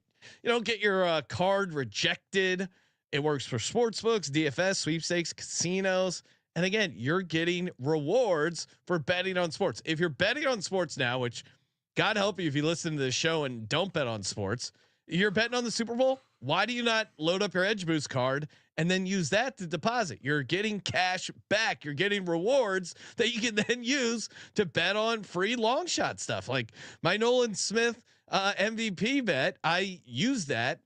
your card rejected. It works for sports books, DFS, sweepstakes, casinos. And again, you're getting rewards for betting on sports. If you're betting on sports now, which God help you if you listen to this show and don't bet on sports, you're betting on the Super Bowl. Why do you not load up your Edge Boost card and then use that to deposit? You're getting cash back. You're getting rewards that you can then use to bet on free long shot stuff. Like my Nolan Smith MVP bet, I used that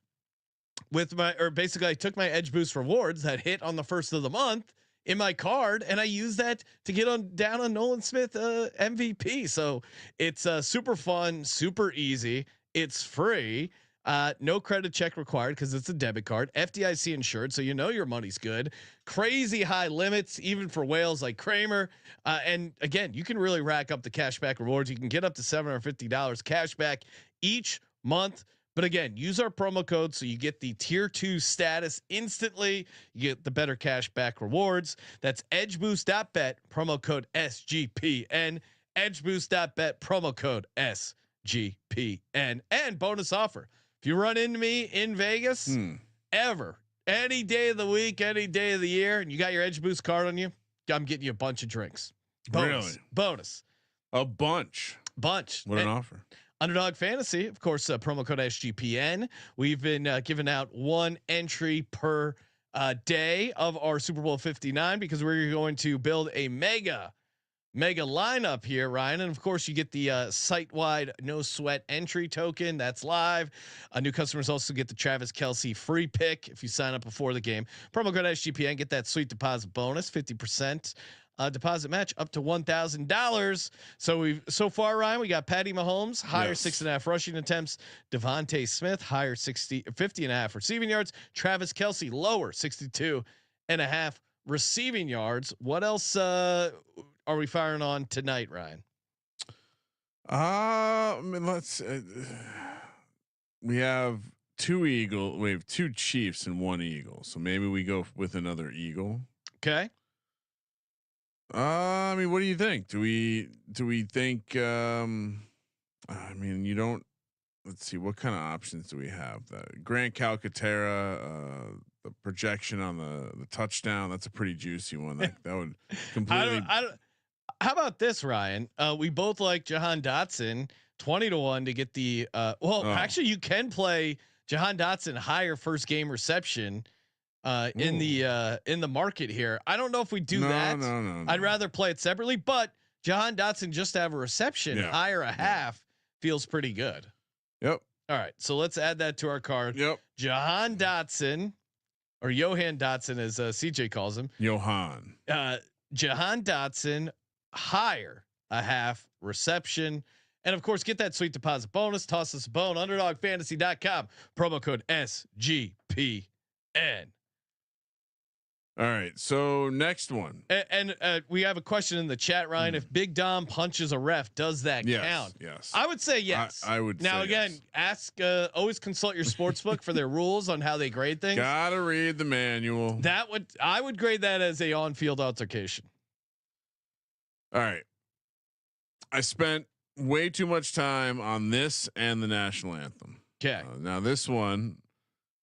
with basically I took my Edge Boost rewards that hit on the first of the month in my card, and I use that to get down on Nolan Smith MVP. So it's super fun, super easy. It's free. No credit check required because it's a debit card. FDIC insured, so you know your money's good. Crazy high limits, even for whales like Kramer. And again, you can really rack up the cashback rewards. You can get up to $750 cashback each month. But again, use our promo code so you get the tier 2 status instantly. You get the better cashback rewards. That's edgeboost.bet, promo code SGPN. Edgeboost.bet, promo code SGPN. And bonus offer. If you run into me in Vegas, any day of the week, any day of the year, and you got your Edge Boost card on you, I'm getting you a bunch of drinks. Bonus. A bunch. What an offer. Underdog Fantasy, of course, promo code SGPN. We've been giving out one entry per day of our Super Bowl 59 because we're going to build a mega lineup here, Ryan. And of course, you get the site-wide no sweat entry token. That's live. New customers also get the Travis Kelce free pick if you sign up before the game. Promo code SGPN, get that sweet deposit bonus, 50%. Deposit match up to $1,000. So far, Ryan, we got Patty Mahomes higher 6.5 rushing attempts, Devontae Smith higher 50.5 receiving yards, Travis Kelce lower 62.5 receiving yards. What else are we firing on tonight, Ryan? I mean, we have two Chiefs and one Eagle, so maybe we go with another Eagle. Okay. I mean, what do you think? Do we think? I mean, you don't. Let's see. What kind of options do we have? The Grant Calcaterra, the projection on the touchdown. That's a pretty juicy one. That would completely. How about this, Ryan? We both like Jahan Dotson 20-1 to get the. Actually, you can play Jahan Dotson higher first game reception. In the market here. I don't know if we do that. No. I'd rather play it separately, but Jahan Dotson just to have a reception higher a half feels pretty good. Yep. All right. So let's add that to our card. Yep. Jahan Dotson or Johan Dotson as CJ calls him. Johan. Jahan Dotson higher a half reception. And of course, get that sweet deposit bonus. Toss us a bone. UnderdogFantasy.com. Promo code SGPN. All right. So next one, and we have a question in the chat, Ryan. If Big Dom punches a ref, does that count? Yes. I would say yes. I would. Now say again, yes. ask. Always consult your sports book for their rules on how they grade things. Gotta read the manual. I would grade that as a on-field altercation. All right. I spent way too much time on this and the national anthem. Okay. Now this one,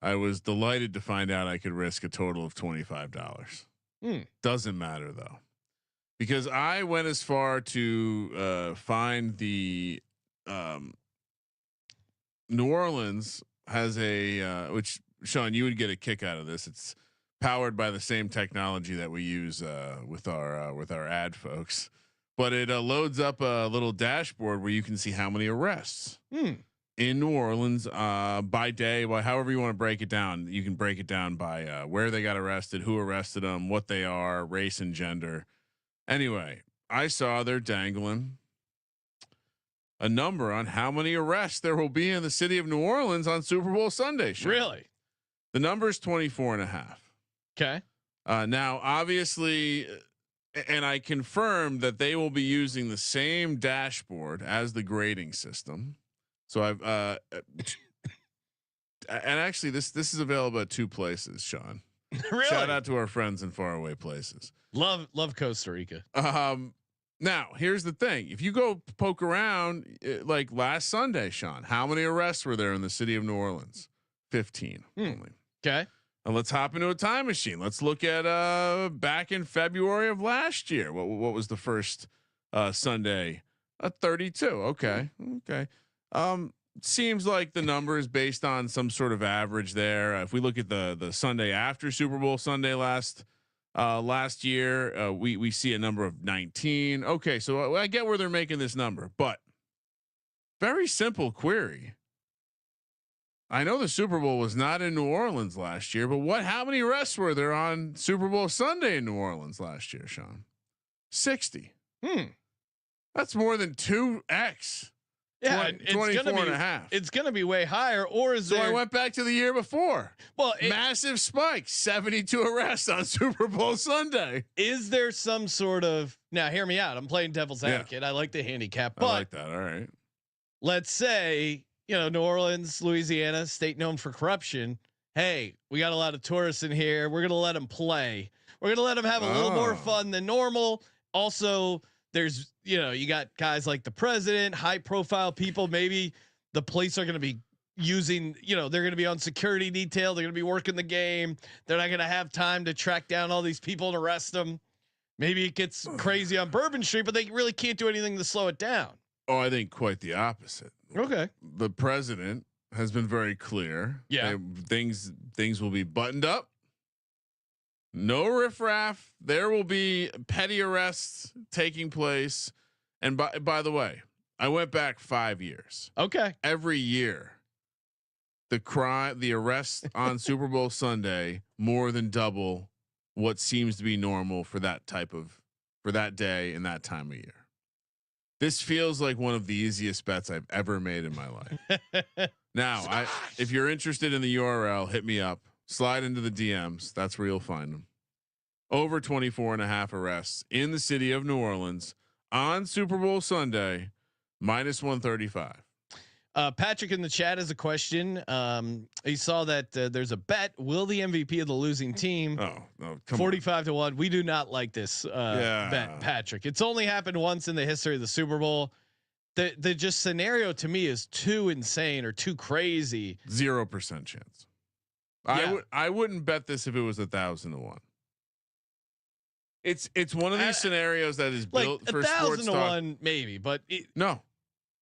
I was delighted to find out I could risk a total of $25. Doesn't matter though, because I went as far to find the New Orleans has a which Sean, you would get a kick out of this. It's powered by the same technology that we use with our ad folks, but it loads up a little dashboard where you can see how many arrests in New Orleans by day, by however you want to break it down. You can break it down by where they got arrested, who arrested them, what they are, race and gender. Anyway, I saw they're dangling a number on how many arrests there will be in the city of New Orleans on Super Bowl Sunday. Sean. Really? The number is 24.5. Okay. Now, obviously, and I confirmed that they will be using the same dashboard as the grading system. So I've and actually this is available at 2 places, Sean. Really? Shout out to our friends in faraway places. Love Costa Rica. Now here's the thing: if you go poke around, like last Sunday, Sean, how many arrests were there in the city of New Orleans? 15 only. Okay. And let's hop into a time machine. Let's look at back in February of last year. What was the first Sunday? 32. Okay. Seems like the number is based on some sort of average there. If we look at the Sunday after Super Bowl Sunday last year, we see a number of 19. Okay, so I get where they're making this number, but very simple query. I know the Super Bowl was not in New Orleans last year, but how many arrests were there on Super Bowl Sunday in New Orleans last year, Sean? 60. That's more than 2x. Yeah, 24.5. It's going to be way higher. Or is so there? I went back to the year before. Well, massive spike, 72 arrests on Super Bowl Sunday. Is there some sort of, now hear me out. I'm playing devil's advocate. I like the handicap, but I like that. All right. Let's say, New Orleans, Louisiana, state known for corruption. Hey, we got a lot of tourists in here. We're going to let them play. We're going to let them have a little more fun than normal. Also, there's, you got guys like the president, high profile people. Maybe the police are going to be using, they're going to be on security detail. They're going to be working the game. They're not going to have time to track down all these people and arrest them. Maybe it gets crazy on Bourbon Street, but they really can't do anything to slow it down. Oh, I think quite the opposite. Okay. The president has been very clear. Yeah. Things will be buttoned up. No riffraff. There will be petty arrests taking place. And by the way, I went back 5 years. Okay. Every year, the arrests on Super Bowl Sunday more than double what seems to be normal for that day and that time of year. This feels like one of the easiest bets I've ever made in my life. Now, if you're interested in the URL, hit me up. Slide into the DMs. That's where you'll find them. Over 24.5 arrests in the city of New Orleans on Super Bowl Sunday, -135. Patrick in the chat has a question. He saw that there's a bet. Will the MVP of the losing team? Oh, no, 45 to 1. We do not like this bet, Patrick. It's only happened once in the history of the Super Bowl. The just scenario to me is too insane or too crazy. 0% chance. Yeah. I wouldn't bet this if it was 1,000 to 1. It's one of these scenarios that is built like for 1,000 to talk. 1, maybe, but No,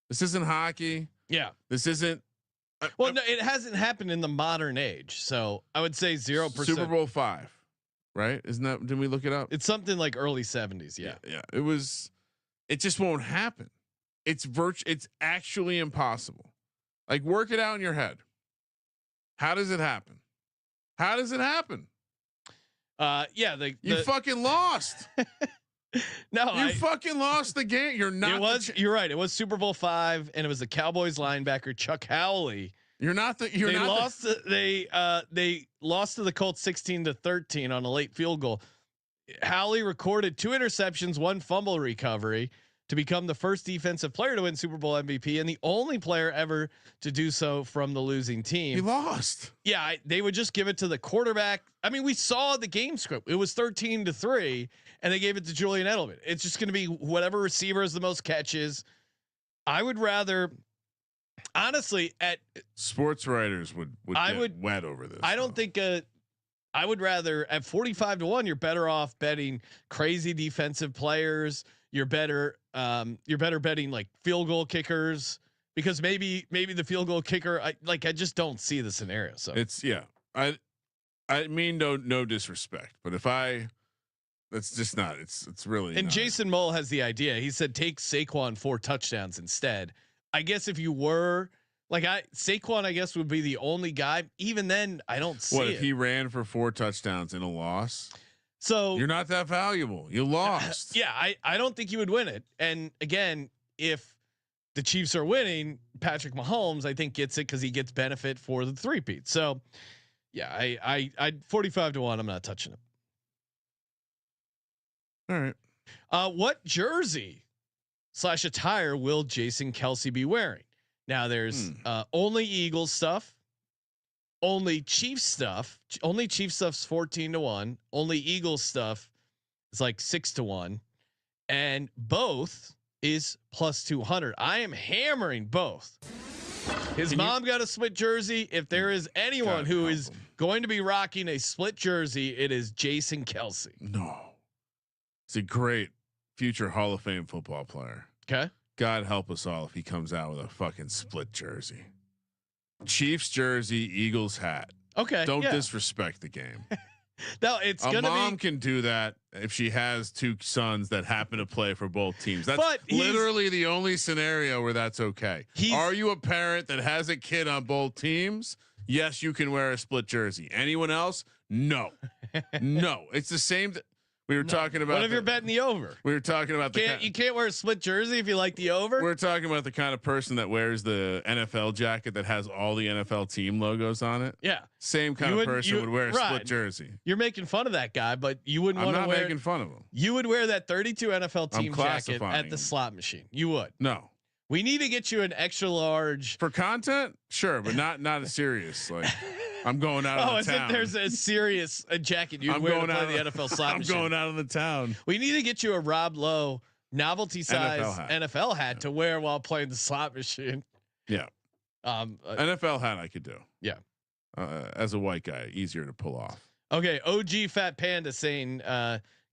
this isn't hockey. Yeah, this isn't. Well, no, it hasn't happened in the modern age, so I would say 0%. Super Bowl 5, right? Isn't that? Did we look it up? It's something like early 70s. Yeah. It was. It just won't happen. It's It's actually impossible. Like, work it out in your head. How does it happen? How does it happen? Yeah, you fucking lost. No, you fucking lost the game. You're not. You're right. It was Super Bowl 5, and it was the Cowboys linebacker Chuck Howley. You're not the. You're they not. Lost. They lost to the Colts 16-13 on a late field goal. Howley recorded 2 interceptions, 1 fumble recovery to become the first defensive player to win Super Bowl MVP and the only player ever to do so from the losing team. He lost. Yeah, they would just give it to the quarterback. I mean, we saw the game script. It was 13-3, and they gave it to Julian Edelman. It's just going to be whatever receiver has the most catches. I would rather, honestly, at sports writers would get wet over this. I don't think I would rather at 45-1, you're better off betting crazy defensive players. You're better betting like field goal kickers because maybe the field goal kicker, I just don't see the scenario. So it's I mean, no disrespect, but that's just not, it's really. And not. Jason Mull has the idea. He said, take Saquon 4 touchdowns instead. I guess if you were like Saquon, I guess would be the only guy. Even then, I don't see what it. if he ran for 4 touchdowns in a loss? So you're not that valuable. You lost. Yeah. I don't think you would win it. And again, if the Chiefs are winning, Patrick Mahomes, I think gets it because he gets benefit for the 3-peat. So yeah, I 45-1, I'm not touching it. All right. What jersey / attire will Jason Kelce be wearing? Now there's only Eagles stuff, only Chiefs stuff. Only Chiefs stuff's 14-1. Only Eagles stuff is like 6-1, and both is +200. I am hammering both. His mom got a split jersey. If there is anyone who is going to be rocking a split jersey, it is Jason Kelce. No, he's a great future Hall of Fame football player. Okay. God help us all if he comes out with a fucking split jersey. Chiefs jersey, Eagles hat. Okay. Don't disrespect the game. No, it's a gonna mom be. can do that if she has 2 sons that happen to play for both teams. That's But literally the only scenario where that's okay. Are you a parent that has a kid on both teams? Yes, you can wear a split jersey. Anyone else? No, no. It's the same. We were talking about. What if you're betting the over? We were talking about you can't wear a split jersey if you like the over. We're talking about the kind of person that wears the NFL jacket that has all the NFL team logos on it. Yeah, same kind of person would wear a split jersey. You're making fun of that guy, but you wouldn't want to wear. I'm not making fun of him. You would wear that 32 NFL team jacket at the him. slot machine. You would. No. We need to get you an extra large for content, sure, but not a serious like. I'm going out. Oh, of the town. There's a serious jacket you'd wear to play the NFL slot machine. I'm going out of the town. We need to get you a Rob Lowe novelty size NFL hat to wear while playing the slot machine. Yeah. NFL hat I could do. Yeah. As a white guy, easier to pull off. Okay. OG Fat Panda saying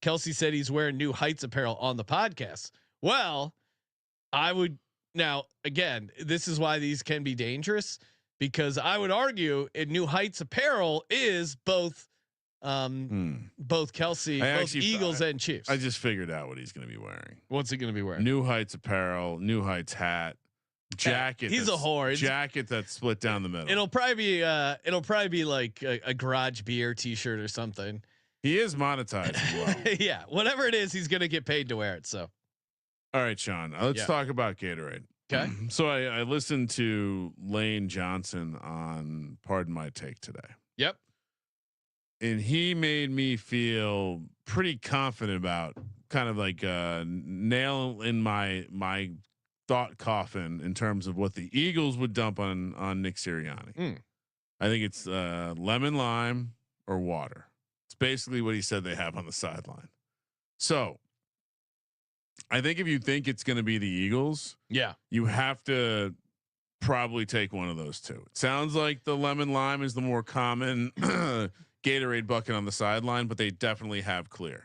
Kelce said he's wearing New Heights apparel on the podcast. Well, I would now again. This is why these can be dangerous. Because I would argue in New Heights apparel is both Kelce, both Eagles and Chiefs. I just figured out what he's going to be wearing. What's he going to be wearing? New Heights apparel, New Heights hat, jacket. He's a whore. Jacket that's split down the middle. It'll probably be like a garage beer T-shirt or something. He is monetized as well. Yeah, whatever it is, he's going to get paid to wear it. So, all right, Sean, let's talk about Gatorade. Okay. So I listened to Lane Johnson on Pardon My Take today. Yep. And he made me feel pretty confident about kind of like nail in my thought coffin in terms of what the Eagles would dump on Nick Sirianni. I think it's lemon lime or water. It's basically what he said they have on the sideline. So I think if you think it's going to be the Eagles, you have to probably take one of those 2. It sounds like the lemon lime is the more common Gatorade bucket on the sideline, but they definitely have clear.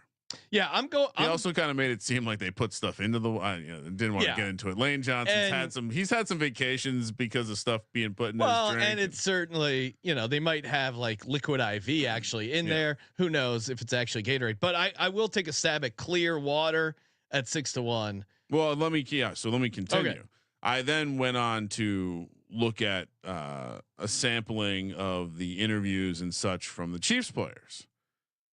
Yeah, He also kind of made it seem like they put stuff into the. Didn't want to get into it. Lane Johnson's had some. He's had some vacations because of stuff being put in his drink. And it's certainly they might have like liquid IV actually in there. Who knows if it's actually Gatorade? But I will take a stab at clear water at 6-1. Well, let me continue. Okay. I then went on to look at a sampling of the interviews and such from the Chiefs players.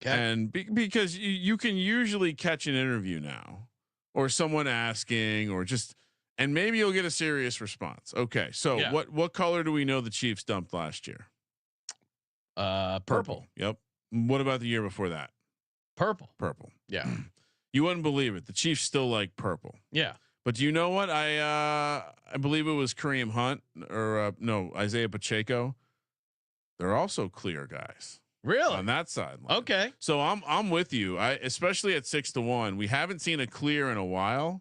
Okay. And because you can usually catch an interview now or someone asking or just, and maybe you'll get a serious response. Okay. So what color do we know the Chiefs dumped last year? Purple. Yep. What about the year before that? Purple. Yeah. You wouldn't believe it. The Chiefs still like purple. Yeah. But do you know what? I believe it was Kareem Hunt or Isaiah Pacheco. They're also clear guys. Really? On that side. Okay. So I'm with you. Especially at 6-1, we haven't seen a clear in a while.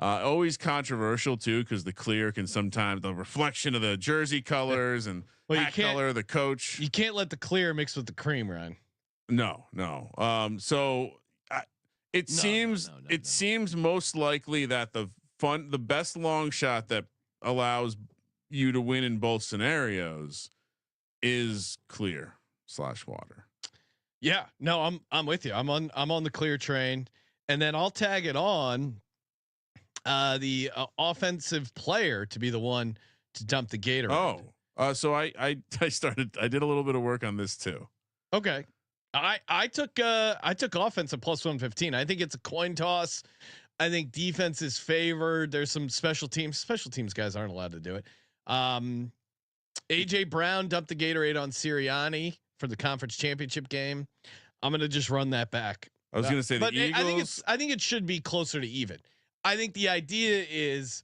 Always controversial too, because the clear can sometimes the reflection of the jersey colors and hat color of the coach. You can't let the clear mix with the cream, Ryan. No. So it seems most likely that the best long shot that allows you to win in both scenarios is clear/water. Yeah, no, I'm with you. I'm on the clear train, and then I'll tag it on the offensive player to be the one to dump the Gatorade. So I did a little bit of work on this too. Okay. I took offense at +115. I think it's a coin toss. I think defense is favored. There's some special teams guys aren't allowed to do it. AJ Brown dumped the Gatorade on Sirianni for the conference championship game. I'm going to just run that back. I was going to say the Eagles. I think it should be closer to even. I think the idea is,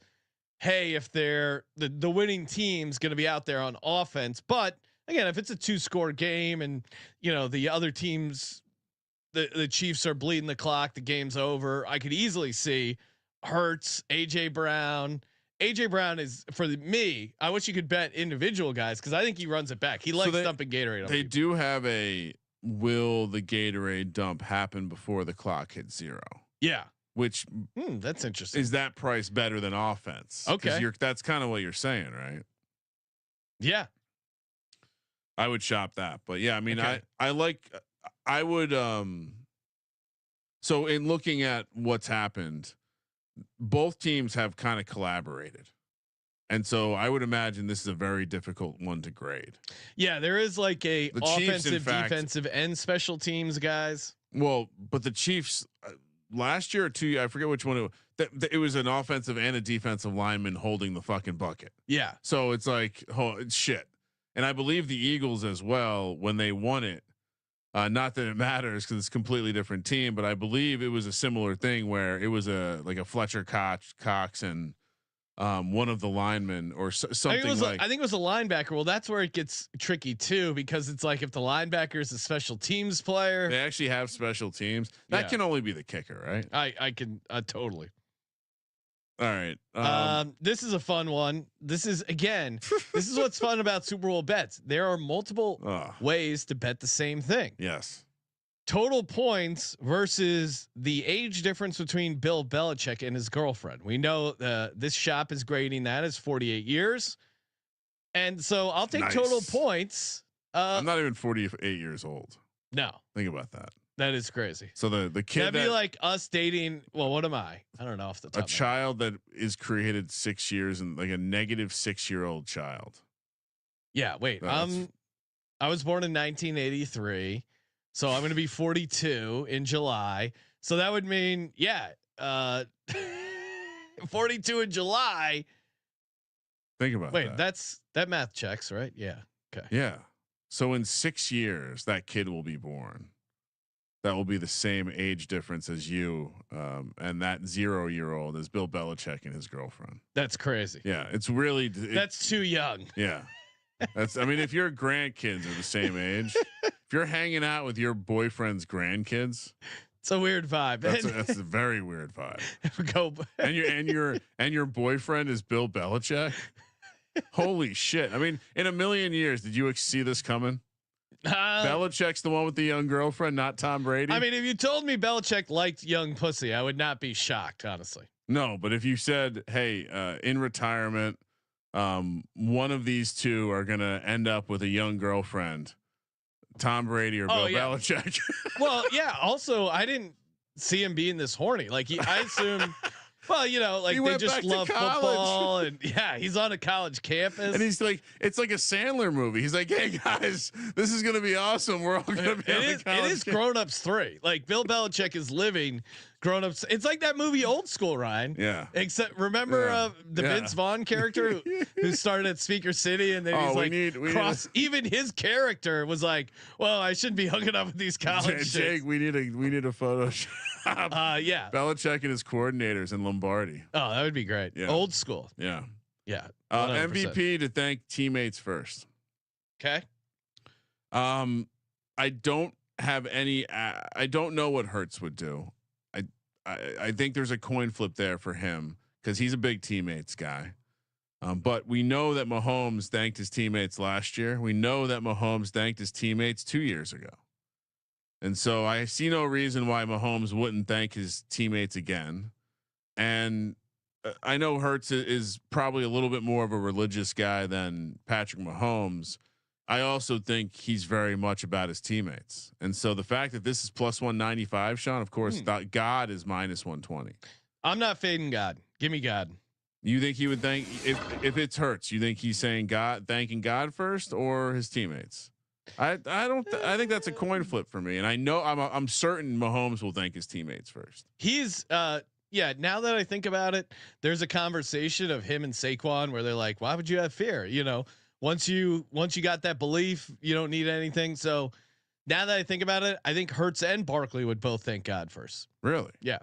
hey, if they're the winning team's going to be out there on offense, but again, if it's a 2-score game and the other teams, the Chiefs are bleeding the clock, the game's over. I could easily see Hurts, AJ Brown. AJ Brown is me. I wish you could bet individual guys because I think he runs it back. He likes dumping Gatorade. They do have will the Gatorade dump happen before the clock hits 0? Yeah. Which that's interesting. Is that price better than offense? Okay. That's kind of what you're saying, right? Yeah. I would shop that, but yeah, I mean, okay. I would, so in looking at what's happened, both teams have kind of collaborated. And so I would imagine this is a very difficult one to grade. Yeah. There is like the offensive, defensive and special teams guys. Well, but the Chiefs last year or 2, I forget which one it was an offensive and a defensive lineman holding the fucking bucket. Yeah. So it's like, it's shit. And I believe the Eagles as well, when they won it, not that it matters because it's a completely different team, but I believe it was a similar thing where it was a Fletcher Cox and one of the linemen or something I think it was a linebacker. Well, that's where it gets tricky too, because it's like if the linebacker is a special teams player, they actually have special teams. That can only be the kicker, right? I can totally. All right. This is a fun one. This is what's fun about Super Bowl bets. There are multiple ways to bet the same thing. Yes. Total points versus the age difference between Bill Belichick and his girlfriend. We know this shop is grading that as 48 years. And so I'll take total points. I'm not even 48 years old. No. Think about that. That is crazy. So the kid that'd be like us dating. Well, what am I? I don't know off the top. A child that is created 6 years and like a negative 6-year-old child. Yeah. Wait. I was born in 1983, so I'm going to be 42 in July. So that would mean 42 in July. Think about that. Wait, that math checks, right? Yeah. Okay. Yeah. So in 6 years, that kid will be born. That will be the same age difference as you, and that 0-year-old is Bill Belichick and his girlfriend. That's crazy. Yeah, it's really that's too young. Yeah, I mean, if your grandkids are the same age, if you're hanging out with your boyfriend's grandkids, it's a weird vibe. That's a very weird vibe. and your boyfriend is Bill Belichick. Holy shit! I mean, in a million years, did you see this coming? Belichick's the one with the young girlfriend, not Tom Brady. I mean, if you told me Belichick liked young pussy, I would not be shocked, honestly. No, but if you said, "Hey, in retirement, one of these two are gonna end up with a young girlfriend, Tom Brady or Bill Belichick." Well, yeah. Also, I didn't see him being this horny. Like I assume. Well, like they just love football, and he's on a college campus, and he's like, it's like a Sandler movie. He's like, "Hey guys, this is gonna be awesome. We're all gonna be." It is Grown Ups 3. Like Bill Belichick is living Grown Ups. It's like that movie Old School, Ryan. Yeah. Except remember the Vince Vaughn character who started at Speaker City, and then he's like, even his character was like, "Well, I shouldn't be hooking up with these college Jake, we need a photo." Belichick and his coordinators in Lombardi. Oh, that would be great. Yeah. Old school. Yeah. Yeah. MVP to thank teammates first. Okay. I don't have any. I don't know what Hurts would do. I think there's a coin flip there for him because he's a big teammates guy. But we know that Mahomes thanked his teammates last year. We know that Mahomes thanked his teammates 2 years ago. And so I see no reason why Mahomes wouldn't thank his teammates again. And I know Hurts is probably a little bit more of a religious guy than Patrick Mahomes. I also think he's very much about his teammates. And so the fact that this is plus 195, Sean, of course, God is minus 120. I'm not fading God. Give me God. You think he would thank if it's Hurts? You think he's saying thanking God first or his teammates? I don't. I think that's a coin flip for me. And I know I'm certain Mahomes will thank his teammates first. He's yeah. Now that I think about it, there's a conversation of him and Saquon where they're like, "Why would you have fear?" You know, once you got that belief, you don't need anything. So now that I think about it, I think Hurts and Barkley would both thank God first. Really? Yeah.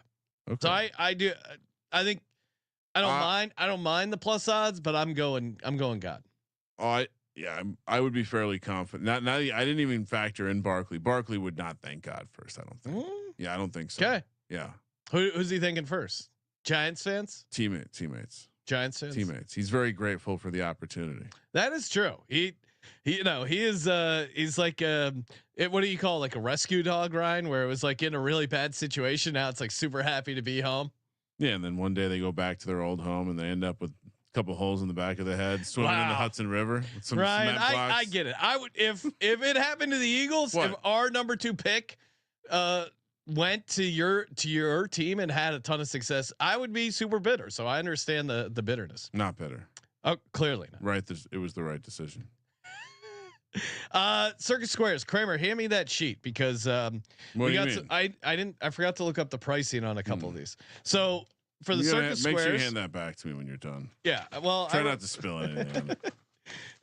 Okay. So I do. I think I don't mind. I don't mind the plus odds, but I'm going God. I would be fairly confident. Now I didn't even factor in Barkley. Barkley would not thank God first. I don't think. Yeah, I don't think so. Okay. Yeah. Who's he thinking first? Giants fans? Teammates. Giants fans? Teammates. He's very grateful for the opportunity. That is true. He you know, he is he's like what do you call it? Like a rescue dog, Ryan, where it was like in a really bad situation. Now it's like super happy to be home. Yeah, and then one day they go back to their old home and they end up with a couple holes in the back of the head, swimming in the Hudson River with some Ryan, cement blocks. I get it. I would if it happened to the Eagles, What? if our number 2 pick went to your team and had a ton of success, I would be super bitter. So I understand the bitterness. Not bitter. Oh, clearly not. Right. It was the right decision. Circus Squares, Kramer, hand me that sheet because What do you mean? I forgot to look up the pricing on a couple of these. So for the Circus Make Squares, sure you hand that back to me when you're done. yeah. Well, Try not to spill anything.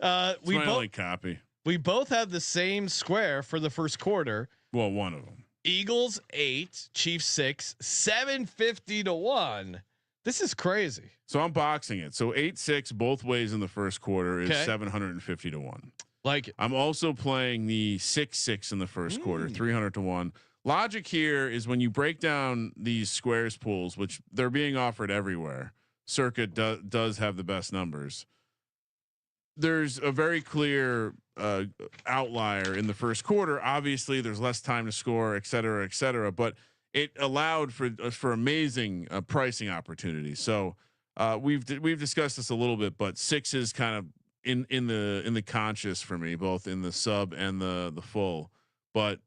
It's we my both only copy. we both have the same square for the first quarter. Well, one of them. Eagles 8, Chiefs 6, 750 to 1. This is crazy. So I'm boxing it. So 8-6 both ways in the first quarter is 750 to 1. Like it. I'm also playing the 6-6 in the first quarter, 300 to 1. Logic here is when you break down these squares pools, which they're being offered everywhere. Circuit does have the best numbers. There's a very clear outlier in the first quarter. Obviously, there's less time to score, et cetera, et cetera. But it allowed for amazing pricing opportunities. So we've discussed this a little bit, but 6 is kind of in the conscious for me, both in the sub and the full. But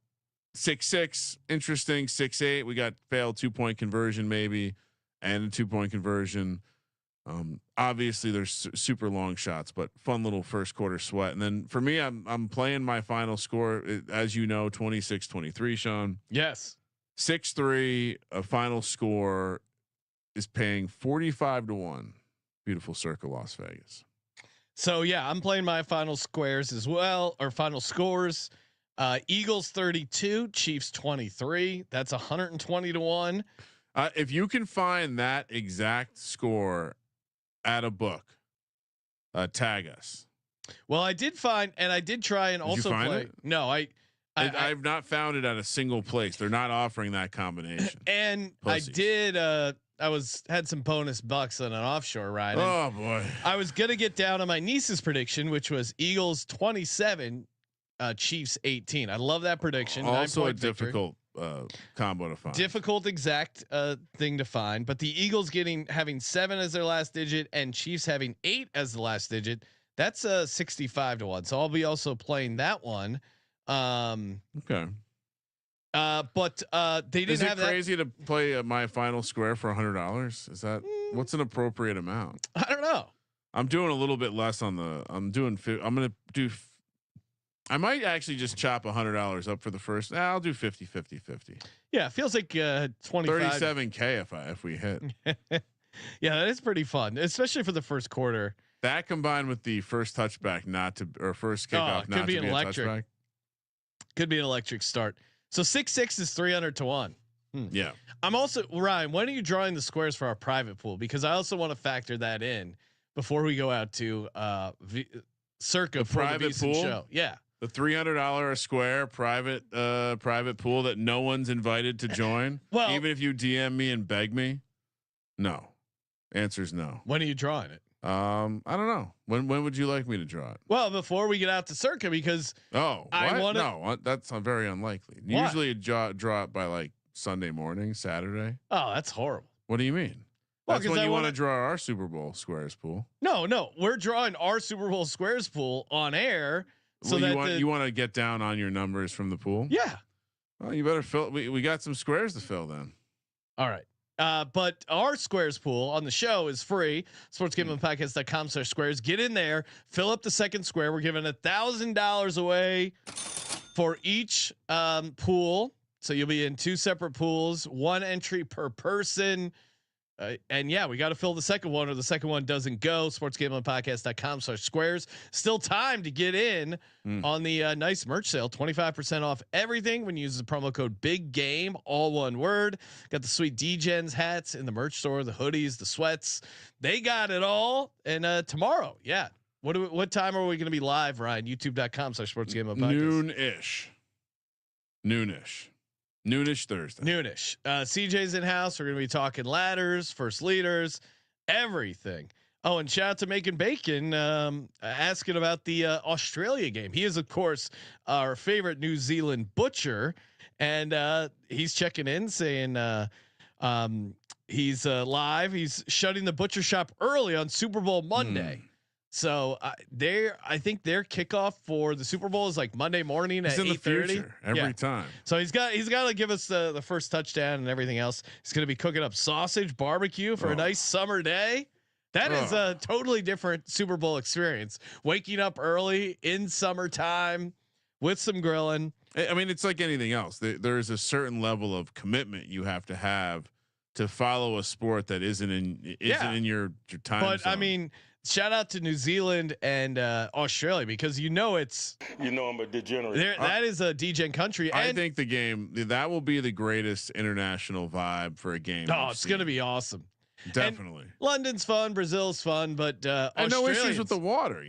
6-6 interesting. 6-8 we got failed 2-point conversion maybe and a 2-point conversion. Obviously there's super long shots, but fun little first quarter sweat. And then for me, I'm playing my final score, as you know, 26-23, Sean. Yes. 6-3, a final score is paying 45 to 1. Beautiful circle, Las Vegas. So yeah, I'm playing my final squares as well, or final scores. Eagles 32, Chiefs 23. That's 120 to 1. If you can find that exact score at a book, tag us. Well, I did find, and I did try and also play. It? No, I've not found it at a single place. They're not offering that combination. And Pussies. I did. I had some bonus bucks on an offshore ride. Oh boy! I was gonna get down on my niece's prediction, which was Eagles 27, Chiefs 18. I love that prediction. Also a difficult combo to find. Difficult exact thing to find, but the Eagles having 7 as their last digit and Chiefs having 8 as the last digit. That's 65 to 1. So I'll be also playing that one. Okay. But they didn't have that. Is it crazy to play my final square for $100? Is that what's an appropriate amount? I don't know. I'm doing a little bit less on the. I'm gonna do. I might actually just chop $100 up for the first. I'll do 50. Yeah, it feels like 37K if we hit. Yeah, that is pretty fun, especially for the first quarter. That combined with the first touchback, or first kickoff, not to be an electric. Could be an electric start. So 6-6 is 300 to 1. Yeah. I'm also Ryan. When are you drawing the squares for our private pool? Because I also want to factor that in before we go out to Circa the private pool show. Yeah. The $300 a square private pool that no one's invited to join. Well, even if you DM me and beg me, no. Answer's no. When are you drawing it? I don't know. When would you like me to draw it? Well, before we get out to Circa, because I want to. No, that's very unlikely. Why? Usually, draw it by like Sunday morning, Saturday. Oh, that's horrible. What do you mean? Well, That's when you want to draw our Super Bowl squares pool. No, we're drawing our Super Bowl squares pool on air. So you want to get down on your numbers from the pool. Yeah. Well, you better fill. We got some squares to fill then. All right. But our squares pool on the show is free. Sportsgamblingpodcast.com/squares. Get in there, fill up the second square. We're giving $1,000 away for each pool. So you'll be in 2 separate pools, 1 entry per person. And yeah, we got to fill the second one, or the second one doesn't go. Sportsgamblingpodcast.com/squares. Still time to get in on the nice merch sale. 25% off everything when you use the promo code Big Game, all one word. Got the sweet DGens hats in the merch store, the hoodies, the sweats. They got it all. And tomorrow, yeah. What time are we going to be live, Ryan? YouTube.com/sportsgamblingpodcast. Noonish. Noonish Thursday. Noonish. CJ's in house. We're going to be talking ladders, first leaders, everything. Oh, and shout out to Making Bacon asking about the Australia game. He is, of course, our favorite New Zealand butcher, and he's checking in saying he's live. He's shutting the butcher shop early on Super Bowl Monday. So I think their kickoff for the Super Bowl is like Monday morning at 8:30 every time. So he's got to give us the first touchdown and everything else. He's going to be cooking up sausage barbecue for a nice summer day. That is a totally different Super Bowl experience. Waking up early in summertime with some grilling. I mean, it's like anything else. There is a certain level of commitment you have to follow a sport that isn't in your time. But zone. I mean, shout out to New Zealand and Australia, because I'm a degenerate. That is a degen country. I think the game that will be the greatest international vibe for a game. Oh, it's going to be awesome. Definitely. And London's fun, Brazil's fun, but and no issues with the water.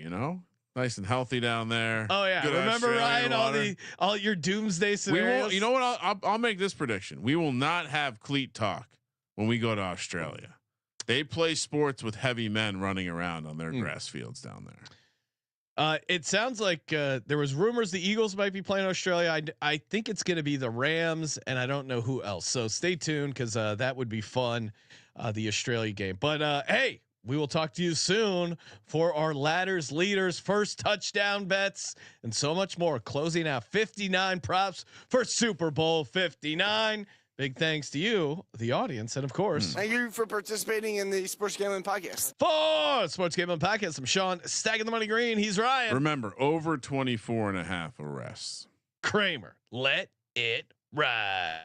Nice and healthy down there. Oh yeah, good remember Ryan all your doomsday scenarios. We won't. You know what? I'll make this prediction. We will not have cleat talk when we go to Australia. They play sports with heavy men running around on their grass fields down there. It sounds like there was rumors the Eagles might be playing Australia. I think it's going to be the Rams, and I don't know who else. So stay tuned, because that would be fun, the Australia game. But hey, we will talk to you soon for our ladders, leaders, first touchdown bets, and so much more. Closing out 59 props for Super Bowl 59. Big thanks to you, the audience, and of course, thank you for participating in the Sports Gambling Podcast. For Sports Gambling Podcast, I'm Sean, stacking the money green. He's Ryan. Remember, over 24.5 arrests. Kramer, let it ride.